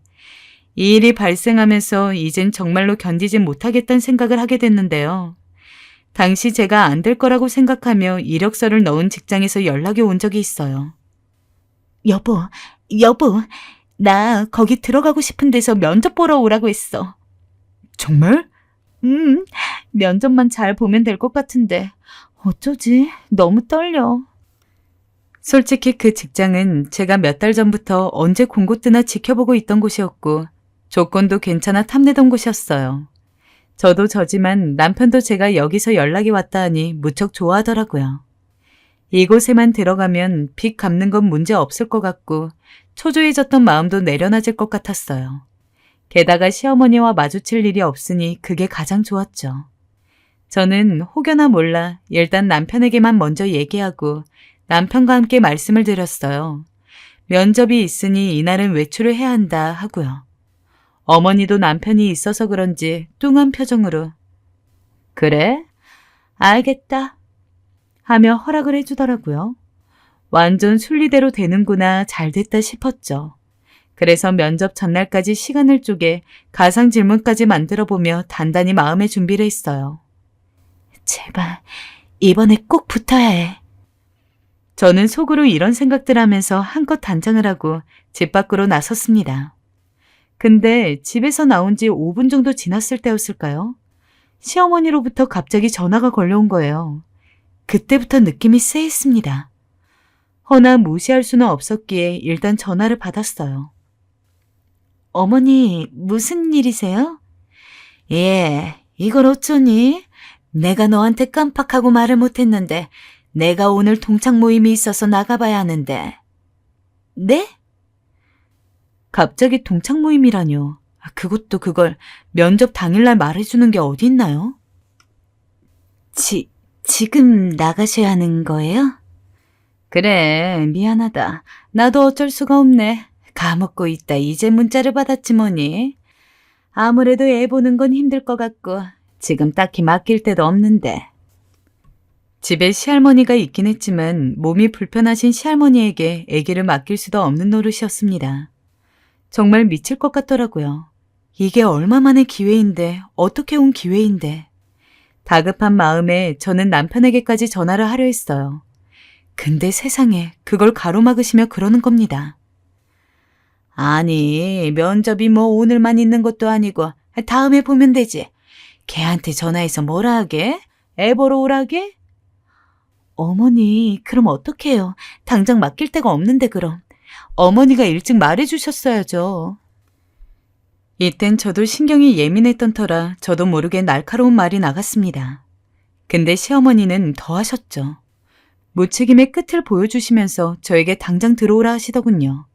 이 일이 발생하면서 이젠 정말로 견디지 못하겠다는 생각을 하게 됐는데요. 당시 제가 안 될 거라고 생각하며 이력서를 넣은 직장에서 연락이 온 적이 있어요. 여보, 나 거기 들어가고 싶은 데서 면접 보러 오라고 했어. 정말? 면접만 잘 보면 될 것 같은데 어쩌지? 너무 떨려. 솔직히 그 직장은 제가 몇 달 전부터 언제 공고 뜨나 지켜보고 있던 곳이었고 조건도 괜찮아 탐내던 곳이었어요. 저도 저지만 남편도 제가 여기서 연락이 왔다 하니 무척 좋아하더라고요. 이곳에만 들어가면 빚 갚는 건 문제 없을 것 같고 초조해졌던 마음도 내려놔질 것 같았어요. 게다가 시어머니와 마주칠 일이 없으니 그게 가장 좋았죠. 저는 혹여나 몰라 일단 남편에게만 먼저 얘기하고 남편과 함께 말씀을 드렸어요. 면접이 있으니 이날은 외출을 해야 한다 하고요. 어머니도 남편이 있어서 그런지 뚱한 표정으로 그래? 알겠다 하며 허락을 해주더라고요. 완전 순리대로 되는구나 잘 됐다 싶었죠. 그래서 면접 전날까지 시간을 쪼개 가상 질문까지 만들어보며 단단히 마음의 준비를 했어요. 제발 이번에 꼭 붙어야 해. 저는 속으로 이런 생각들 하면서 한껏 단장을 하고 집 밖으로 나섰습니다. 근데 집에서 나온 지 5분 정도 지났을 때였을까요? 시어머니로부터 갑자기 전화가 걸려온 거예요. 그때부터 느낌이 쎄했습니다. 허나 무시할 수는 없었기에 일단 전화를 받았어요. 어머니, 무슨 일이세요? 예, 이걸 어쩌니? 내가 너한테 깜빡하고 말을 못했는데 내가 오늘 동창 모임이 있어서 나가봐야 하는데. 네? 갑자기 동창 모임이라뇨. 그것도 그걸 면접 당일날 말해주는 게 어디 있나요? 지금 나가셔야 하는 거예요? 그래, 미안하다. 나도 어쩔 수가 없네. 까먹고 있다. 이제 문자를 받았지 뭐니. 아무래도 애 보는 건 힘들 것 같고 지금 딱히 맡길 데도 없는데. 집에 시할머니가 있긴 했지만 몸이 불편하신 시할머니에게 아기를 맡길 수도 없는 노릇이었습니다. 정말 미칠 것 같더라고요. 이게 얼마만의 기회인데, 어떻게 온 기회인데. 다급한 마음에 저는 남편에게까지 전화를 하려 했어요. 근데 세상에 그걸 가로막으시며 그러는 겁니다. 아니, 면접이 뭐 오늘만 있는 것도 아니고 다음에 보면 되지. 걔한테 전화해서 뭐라 하게? 애 보러 오라게? 어머니, 그럼 어떡해요? 당장 맡길 데가 없는데 그럼. 어머니가 일찍 말해주셨어야죠. 이땐 저도 신경이 예민했던 터라 저도 모르게 날카로운 말이 나갔습니다. 근데 시어머니는 더 하셨죠. 무책임의 끝을 보여주시면서 저에게 당장 들어오라 하시더군요.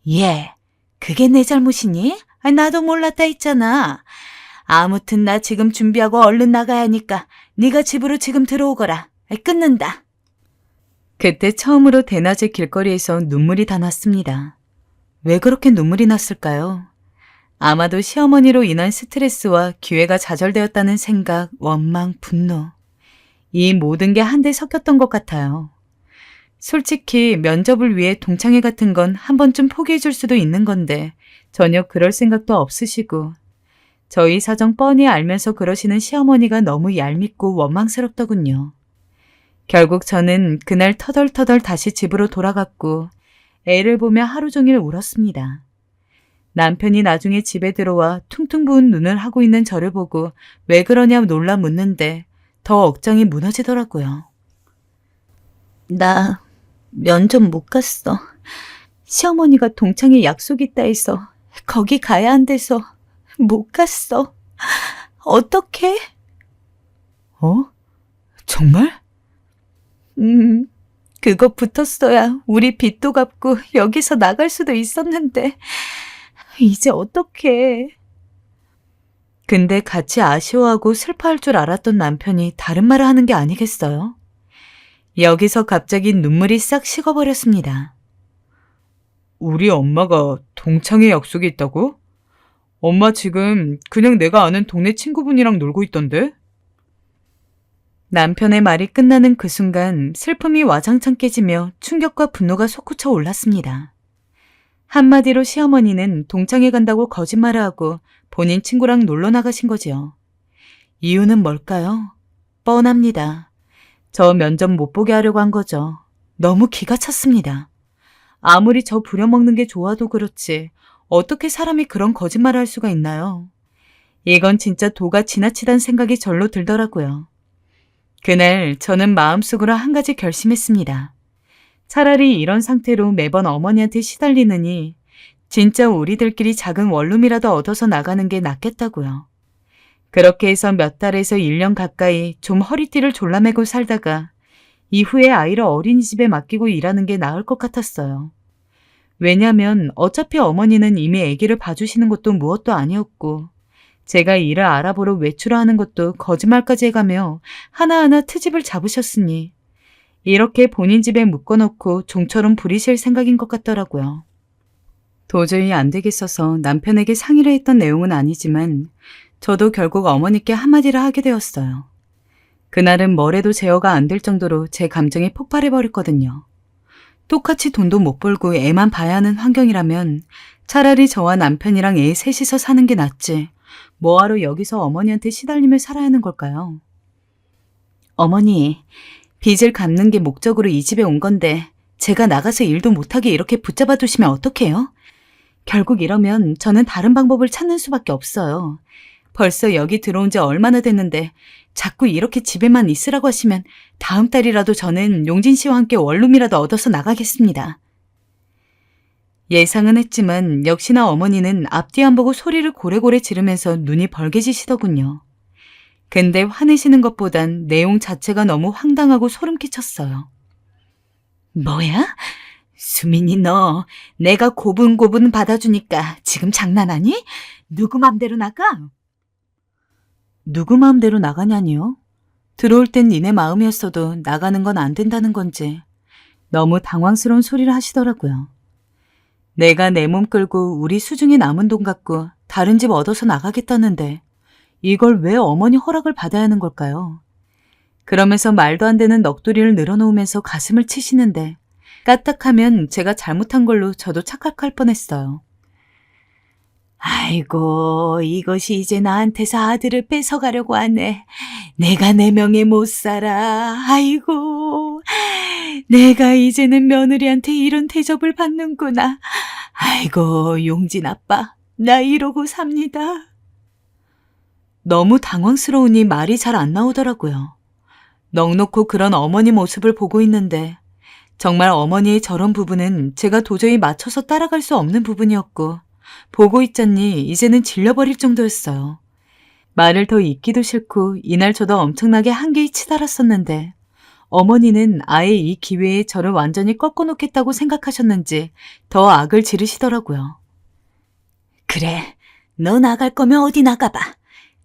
예, 그게 내 잘못이니? 나도 몰랐다 했잖아. 아무튼 나 지금 준비하고 얼른 나가야 하니까 네가 집으로 지금 들어오거라. 끊는다. 그때 처음으로 대낮에 길거리에서 눈물이 다 났습니다. 왜 그렇게 눈물이 났을까요? 아마도 시어머니로 인한 스트레스와 기회가 좌절되었다는 생각, 원망, 분노. 이 모든 게 한데 섞였던 것 같아요. 솔직히 면접을 위해 동창회 같은 건 한 번쯤 포기해 줄 수도 있는 건데 전혀 그럴 생각도 없으시고 저희 사정 뻔히 알면서 그러시는 시어머니가 너무 얄밉고 원망스럽더군요. 결국 저는 그날 터덜터덜 다시 집으로 돌아갔고 애를 보며 하루 종일 울었습니다. 남편이 나중에 집에 들어와 퉁퉁 부은 눈을 하고 있는 저를 보고 왜 그러냐 놀라 묻는데 더 억장이 무너지더라고요. 나 면접 못 갔어. 시어머니가 동창회 약속 있다 해서 거기 가야 한대서 못 갔어. 어떡해? 정말? 그거 붙었어야 우리 빚도 갚고 여기서 나갈 수도 있었는데 이제 어떡해. 근데 같이 아쉬워하고 슬퍼할 줄 알았던 남편이 다른 말을 하는 게 아니겠어요? 여기서 갑자기 눈물이 싹 식어버렸습니다. 우리 엄마가 동창회 약속이 있다고? 엄마 지금 그냥 내가 아는 동네 친구분이랑 놀고 있던데? 남편의 말이 끝나는 그 순간 슬픔이 와장창 깨지며 충격과 분노가 솟구쳐 올랐습니다. 한마디로 시어머니는 동창회 간다고 거짓말을 하고 본인 친구랑 놀러 나가신 거지요. 이유는 뭘까요? 뻔합니다. 저 면접 못 보게 하려고 한 거죠. 너무 기가 찼습니다. 아무리 저 부려먹는 게 좋아도 그렇지 어떻게 사람이 그런 거짓말을 할 수가 있나요? 이건 진짜 도가 지나치단 생각이 절로 들더라고요. 그날 저는 마음속으로 한 가지 결심했습니다. 차라리 이런 상태로 매번 어머니한테 시달리느니 진짜 우리들끼리 작은 원룸이라도 얻어서 나가는 게 낫겠다고요. 그렇게 해서 몇 달에서 1년 가까이 좀 허리띠를 졸라매고 살다가 이후에 아이를 어린이집에 맡기고 일하는 게 나을 것 같았어요. 왜냐면 어차피 어머니는 이미 아기를 봐주시는 것도 무엇도 아니었고 제가 일을 알아보러 외출하는 것도 거짓말까지 해가며 하나하나 트집을 잡으셨으니 이렇게 본인 집에 묶어놓고 종처럼 부리실 생각인 것 같더라고요. 도저히 안 되겠어서 남편에게 상의를 했던 내용은 아니지만 저도 결국 어머니께 한마디를 하게 되었어요. 그날은 뭐래도 제어가 안 될 정도로 제 감정이 폭발해버렸거든요. 똑같이 돈도 못 벌고 애만 봐야 하는 환경이라면 차라리 저와 남편이랑 애 셋이서 사는 게 낫지. 뭐하러 여기서 어머니한테 시달리며 살아야 하는 걸까요? 어머니, 빚을 갚는 게 목적으로 이 집에 온 건데 제가 나가서 일도 못하게 이렇게 붙잡아 두시면 어떡해요? 결국 이러면 저는 다른 방법을 찾는 수밖에 없어요. 벌써 여기 들어온 지 얼마나 됐는데 자꾸 이렇게 집에만 있으라고 하시면 다음 달이라도 저는 용진 씨와 함께 원룸이라도 얻어서 나가겠습니다. 예상은 했지만 역시나 어머니는 앞뒤 안 보고 소리를 고래고래 지르면서 눈이 벌개지시더군요. 근데 화내시는 것보단 내용 자체가 너무 황당하고 소름 끼쳤어요. 뭐야? 수민이 너 내가 고분고분 받아주니까 지금 장난하니? 누구 맘대로 나가? 누구 마음대로 나가냐니요? 들어올 땐 니네 마음이었어도 나가는 건 안 된다는 건지 너무 당황스러운 소리를 하시더라고요. 내가 내 몸 끌고 우리 수중에 남은 돈 갖고 다른 집 얻어서 나가겠다는데 이걸 왜 어머니 허락을 받아야 하는 걸까요? 그러면서 말도 안 되는 넋두리를 늘어놓으면서 가슴을 치시는데 까딱하면 제가 잘못한 걸로 저도 착각할 뻔했어요. 아이고, 이것이 이제 나한테서 아들을 뺏어가려고 하네. 내가 내 명에 못 살아. 아이고, 내가 이제는 며느리한테 이런 대접을 받는구나. 아이고, 용진 아빠, 나 이러고 삽니다. 너무 당황스러우니 말이 잘 안 나오더라고요. 넋놓고 그런 어머니 모습을 보고 있는데 정말 어머니의 저런 부분은 제가 도저히 맞춰서 따라갈 수 없는 부분이었고 보고 있자니 이제는 질려버릴 정도였어요. 말을 더 잇기도 싫고 이날 저도 엄청나게 한계에 치달았었는데 어머니는 아예 이 기회에 저를 완전히 꺾어놓겠다고 생각하셨는지 더 악을 지르시더라고요. 그래, 너 나갈 거면 어디 나가봐.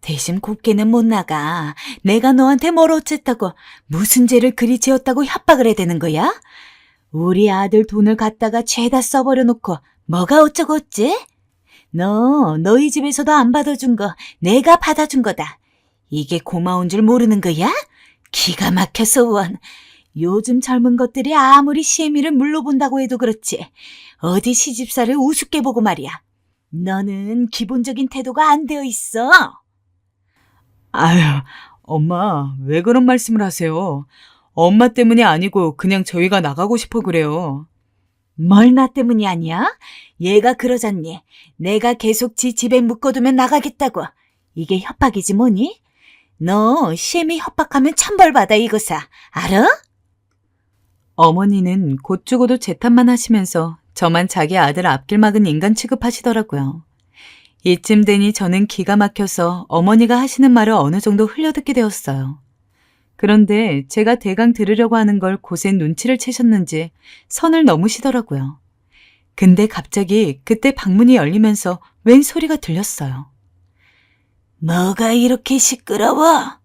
대신 곱게는 못 나가. 내가 너한테 뭘 어쨌다고, 무슨 죄를 그리 지었다고 협박을 해야 되는 거야? 우리 아들 돈을 갖다가 죄다 써버려 놓고 뭐가 어쩌고 어찌? 너희 집에서도 안 받아준 거 내가 받아준 거다. 이게 고마운 줄 모르는 거야? 기가 막혀서 원. 요즘 젊은 것들이 아무리 시애미를 물러본다고 해도 그렇지. 어디 시집살을 우습게 보고 말이야. 너는 기본적인 태도가 안 되어 있어. 아유, 엄마, 왜 그런 말씀을 하세요? 엄마 때문이 아니고 그냥 저희가 나가고 싶어 그래요. 뭘 나 때문이 아니야? 얘가 그러잖니. 내가 계속 지 집에 묶어두면 나가겠다고. 이게 협박이지 뭐니? 너 시애미 협박하면 천벌받아 이거사. 알아? 어머니는 곧 죽어도 제 탓만 하시면서 저만 자기 아들 앞길 막은 인간 취급하시더라고요. 이쯤 되니 저는 기가 막혀서 어머니가 하시는 말을 어느 정도 흘려듣게 되었어요. 그런데 제가 대강 들으려고 하는 걸 곧에 눈치를 채셨는지 선을 넘으시더라고요. 근데 갑자기 그때 방문이 열리면서 웬 소리가 들렸어요. 뭐가 이렇게 시끄러워?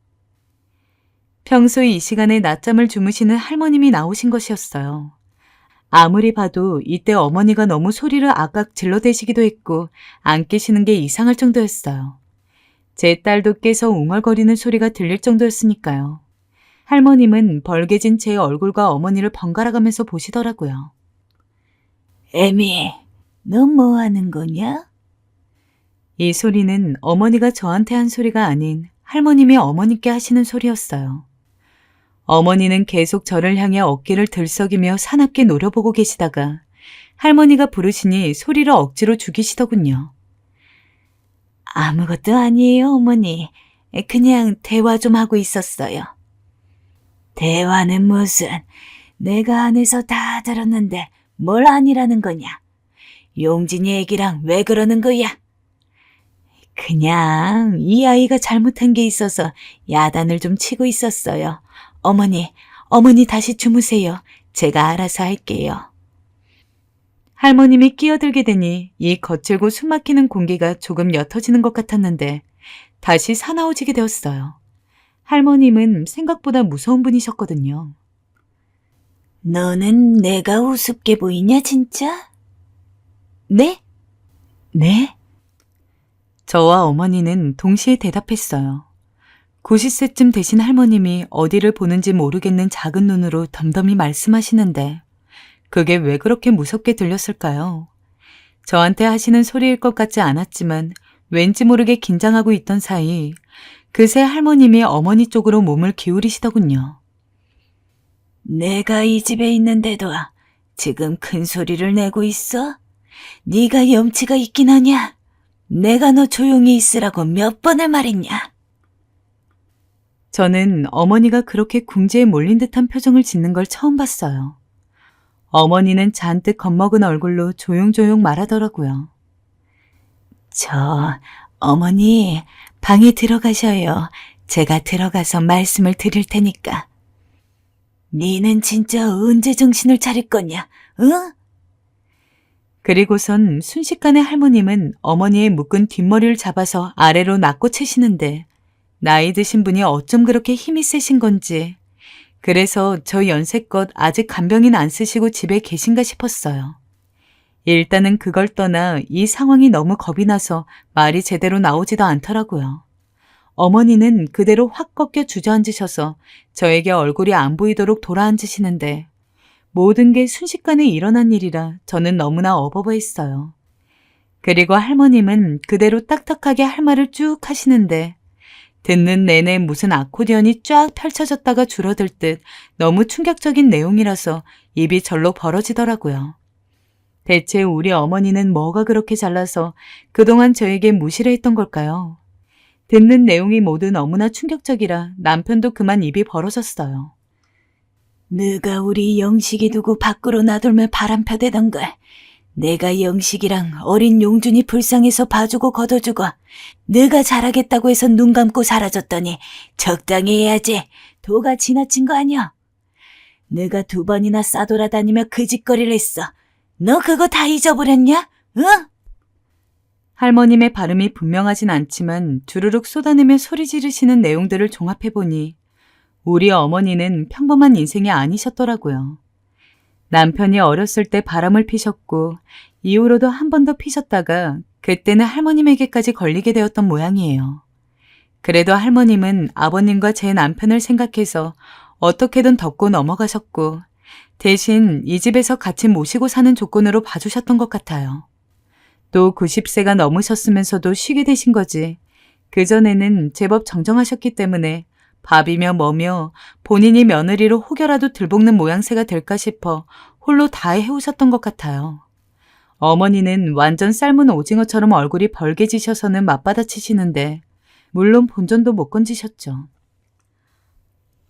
평소 이 시간에 낮잠을 주무시는 할머님이 나오신 것이었어요. 아무리 봐도 이때 어머니가 너무 소리를 악악 질러대시기도 했고 안 깨시는 게 이상할 정도였어요. 제 딸도 깨서 웅얼거리는 소리가 들릴 정도였으니까요. 할머님은 벌개진 제 얼굴과 어머니를 번갈아 가면서 보시더라고요. 애미, 너 뭐 하는 거냐? 이 소리는 어머니가 저한테 한 소리가 아닌 할머님이 어머니께 하시는 소리였어요. 어머니는 계속 저를 향해 어깨를 들썩이며 사납게 노려보고 계시다가 할머니가 부르시니 소리를 억지로 죽이시더군요. 아무것도 아니에요, 어머니. 그냥 대화 좀 하고 있었어요. 대화는 무슨, 내가 안에서 다 들었는데 뭘 아니라는 거냐? 용진이 애기랑 왜 그러는 거야? 그냥 이 아이가 잘못한 게 있어서 야단을 좀 치고 있었어요. 어머니 다시 주무세요. 제가 알아서 할게요. 할머님이 끼어들게 되니 이 거칠고 숨막히는 공기가 조금 옅어지는 것 같았는데 다시 사나워지게 되었어요. 할머님은 생각보다 무서운 분이셨거든요. 너는 내가 우습게 보이냐, 진짜? 네? 네? 저와 어머니는 동시에 대답했어요. 90세쯤 되신 할머님이 어디를 보는지 모르겠는 작은 눈으로 덤덤히 말씀하시는데 그게 왜 그렇게 무섭게 들렸을까요? 저한테 하시는 소리일 것 같지 않았지만 왠지 모르게 긴장하고 있던 사이 그새 할머님이 어머니 쪽으로 몸을 기울이시더군요. 내가 이 집에 있는데도 지금 큰 소리를 내고 있어? 네가 염치가 있긴 하냐? 내가 너 조용히 있으라고 몇 번을 말했냐? 저는 어머니가 그렇게 궁지에 몰린 듯한 표정을 짓는 걸 처음 봤어요. 어머니는 잔뜩 겁먹은 얼굴로 조용조용 말하더라고요. 어머니, 방에 들어가셔요. 제가 들어가서 말씀을 드릴 테니까. 니는 진짜 언제 정신을 차릴 거냐, 응? 그리고선 순식간에 할머님은 어머니의 묶은 뒷머리를 잡아서 아래로 낚고 채시는데 나이 드신 분이 어쩜 그렇게 힘이 세신 건지 그래서 저 연세껏 아직 간병인 안 쓰시고 집에 계신가 싶었어요. 일단은 그걸 떠나 이 상황이 너무 겁이 나서 말이 제대로 나오지도 않더라고요. 어머니는 그대로 확 꺾여 주저앉으셔서 저에게 얼굴이 안 보이도록 돌아앉으시는데 모든 게 순식간에 일어난 일이라 저는 너무나 어버버했어요. 그리고 할머님은 그대로 딱딱하게 할 말을 쭉 하시는데 듣는 내내 무슨 아코디언이 쫙 펼쳐졌다가 줄어들 듯 너무 충격적인 내용이라서 입이 절로 벌어지더라고요. 대체 우리 어머니는 뭐가 그렇게 잘나서 그동안 저에게 무시를 했던 걸까요? 듣는 내용이 모두 너무나 충격적이라 남편도 그만 입이 벌어졌어요. 네가 우리 영식이 두고 밖으로 나돌며 바람펴대던 걸 내가 영식이랑 어린 용준이 불쌍해서 봐주고 걷어주고 네가 잘하겠다고 해서 눈 감고 사라졌더니 적당히 해야지. 도가 지나친 거 아니야. 네가 2번이나 싸돌아다니며 그 짓거리를 했어. 너 그거 다 잊어버렸냐? 응? 할머님의 발음이 분명하진 않지만 주르륵 쏟아내며 소리 지르시는 내용들을 종합해보니 우리 어머니는 평범한 인생이 아니셨더라고요. 남편이 어렸을 때 바람을 피셨고 이후로도 한 번 더 피셨다가 그때는 할머님에게까지 걸리게 되었던 모양이에요. 그래도 할머님은 아버님과 제 남편을 생각해서 어떻게든 덮고 넘어가셨고 대신 이 집에서 같이 모시고 사는 조건으로 봐주셨던 것 같아요. 또 90세가 넘으셨으면서도 쉬게 되신 거지. 그전에는 제법 정정하셨기 때문에 밥이며 뭐며 본인이 며느리로 혹여라도 들볶는 모양새가 될까 싶어 홀로 다 해오셨던 것 같아요. 어머니는 완전 삶은 오징어처럼 얼굴이 벌개지셔서는 맞받아치시는데 물론 본전도 못 건지셨죠.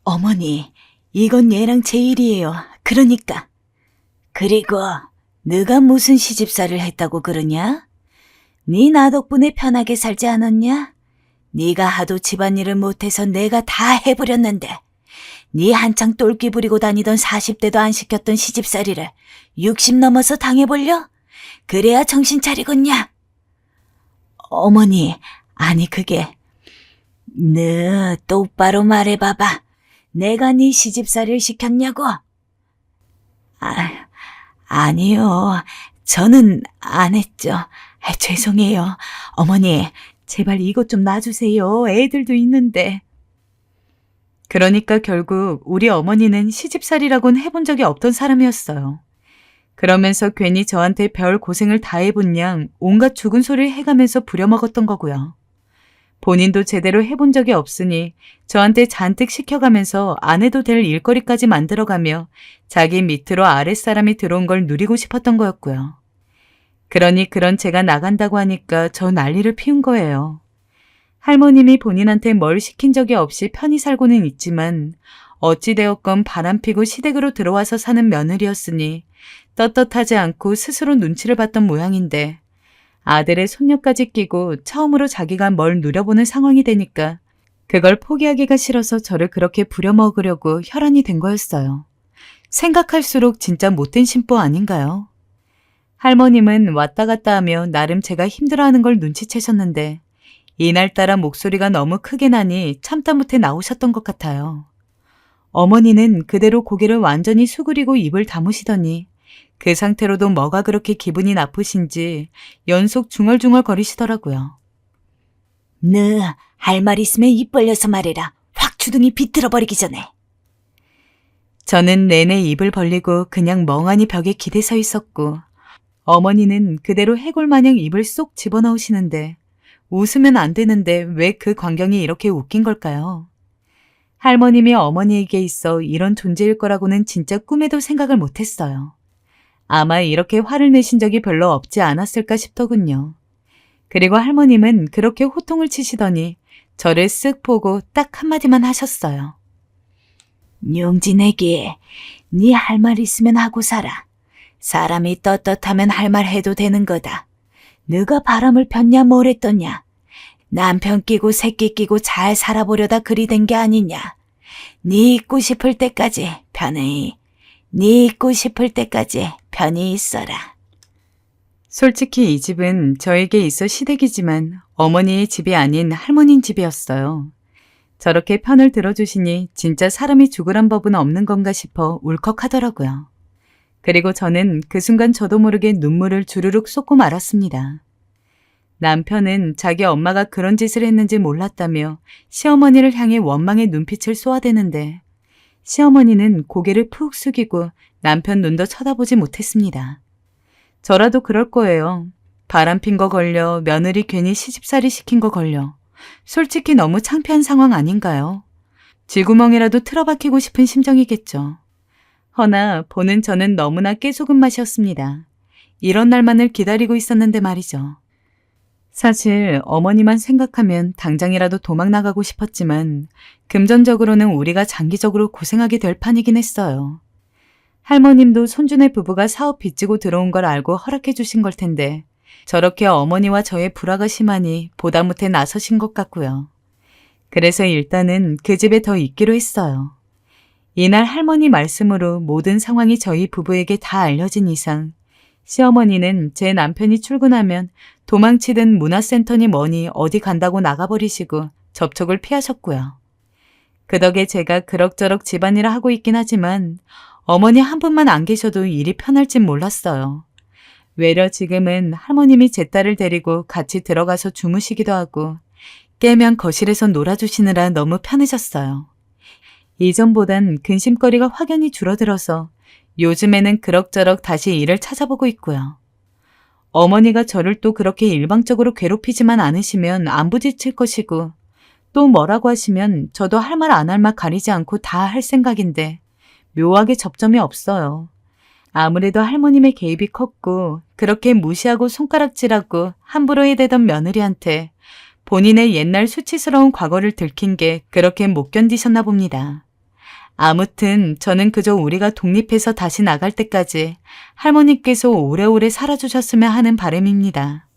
어머니, 이건 얘랑 제 일이에요. 그러니까. 그리고 네가 무슨 시집살이를 했다고 그러냐? 네 나 덕분에 편하게 살지 않았냐? 네가 하도 집안일을 못해서 내가 다 해버렸는데 네 한창 똘끼 부리고 다니던 40대도 안 시켰던 시집살이를 60 넘어서 당해보려? 그래야 정신 차리겠냐? 어머니, 아니 그게... 너 똑바로 말해봐봐. 내가 네 시집살이를 시켰냐고? 아니요. 저는 안 했죠. 죄송해요. 어머니, 제발 이것 좀 놔주세요. 애들도 있는데. 그러니까 결국 우리 어머니는 시집살이라곤 해본 적이 없던 사람이었어요. 그러면서 괜히 저한테 별 고생을 다 해본 양 온갖 죽은 소리를 해가면서 부려먹었던 거고요. 본인도 제대로 해본 적이 없으니 저한테 잔뜩 시켜가면서 안 해도 될 일거리까지 만들어가며 자기 밑으로 아랫사람이 들어온 걸 누리고 싶었던 거였고요. 그러니 그런 제가 나간다고 하니까 저 난리를 피운 거예요. 할머님이 본인한테 뭘 시킨 적이 없이 편히 살고는 있지만 어찌되었건 바람피고 시댁으로 들어와서 사는 며느리였으니 떳떳하지 않고 스스로 눈치를 봤던 모양인데 아들의 손녀까지 끼고 처음으로 자기가 뭘 누려보는 상황이 되니까 그걸 포기하기가 싫어서 저를 그렇게 부려먹으려고 혈안이 된 거였어요. 생각할수록 진짜 못된 심보 아닌가요? 할머님은 왔다 갔다 하며 나름 제가 힘들어하는 걸 눈치채셨는데 이날따라 목소리가 너무 크게 나니 참다 못해 나오셨던 것 같아요. 어머니는 그대로 고개를 완전히 수그리고 입을 다무시더니 그 상태로도 뭐가 그렇게 기분이 나쁘신지 연속 중얼중얼 거리시더라고요. 너 할 말 있으면 입 벌려서 말해라. 확 주둥이 비틀어버리기 전에. 저는 내내 입을 벌리고 그냥 멍하니 벽에 기대 서 있었고 어머니는 그대로 해골마냥 입을 쏙 집어넣으시는데 웃으면 안 되는데 왜 그 광경이 이렇게 웃긴 걸까요? 할머님이 어머니에게 있어 이런 존재일 거라고는 진짜 꿈에도 생각을 못했어요. 아마 이렇게 화를 내신 적이 별로 없지 않았을까 싶더군요. 그리고 할머님은 그렇게 호통을 치시더니 저를 쓱 보고 딱 한마디만 하셨어요. 용진에게 네 할 말 있으면 하고 살아. 사람이 떳떳하면 할 말 해도 되는 거다. 네가 바람을 폈냐 뭘 했더냐. 남편 끼고 새끼 끼고 잘 살아보려다 그리 된 게 아니냐. 네 있고 싶을 때까지 편히 있어라. 솔직히 이 집은 저에게 있어 시댁이지만 어머니의 집이 아닌 할머니인 집이었어요. 저렇게 편을 들어주시니 진짜 사람이 죽으란 법은 없는 건가 싶어 울컥하더라고요. 그리고 저는 그 순간 저도 모르게 눈물을 주르륵 쏟고 말았습니다. 남편은 자기 엄마가 그런 짓을 했는지 몰랐다며 시어머니를 향해 원망의 눈빛을 쏘아대는데 시어머니는 고개를 푹 숙이고 남편 눈도 쳐다보지 못했습니다. 저라도 그럴 거예요. 바람핀 거 걸려 며느리 괜히 시집살이 시킨 거 걸려. 솔직히 너무 창피한 상황 아닌가요? 쥐구멍이라도 틀어박히고 싶은 심정이겠죠. 허나 보는 저는 너무나 깨소금 맛이었습니다. 이런 날만을 기다리고 있었는데 말이죠. 사실 어머니만 생각하면 당장이라도 도망 나가고 싶었지만 금전적으로는 우리가 장기적으로 고생하게 될 판이긴 했어요. 할머님도 손주네 부부가 사업 빚지고 들어온 걸 알고 허락해 주신 걸 텐데 저렇게 어머니와 저의 불화가 심하니 보다 못해 나서신 것 같고요. 그래서 일단은 그 집에 더 있기로 했어요. 이날 할머니 말씀으로 모든 상황이 저희 부부에게 다 알려진 이상 시어머니는 제 남편이 출근하면 도망치든 문화센터니 뭐니 어디 간다고 나가버리시고 접촉을 피하셨고요. 그 덕에 제가 그럭저럭 집안일을 하고 있긴 하지만 어머니 한 분만 안 계셔도 일이 편할 진 몰랐어요. 외려 지금은 할머님이 제 딸을 데리고 같이 들어가서 주무시기도 하고 깨면 거실에서 놀아주시느라 너무 편해졌어요. 이전보단 근심거리가 확연히 줄어들어서 요즘에는 그럭저럭 다시 일을 찾아보고 있고요. 어머니가 저를 또 그렇게 일방적으로 괴롭히지만 않으시면 안 부딪힐 것이고 또 뭐라고 하시면 저도 할 말 안 할 말 가리지 않고 다 할 생각인데 묘하게 접점이 없어요. 아무래도 할머님의 개입이 컸고 그렇게 무시하고 손가락질하고 함부로 해대던 며느리한테 본인의 옛날 수치스러운 과거를 들킨 게 그렇게 못 견디셨나 봅니다. 아무튼 저는 그저 우리가 독립해서 다시 나갈 때까지 할머니께서 오래오래 살아주셨으면 하는 바람입니다.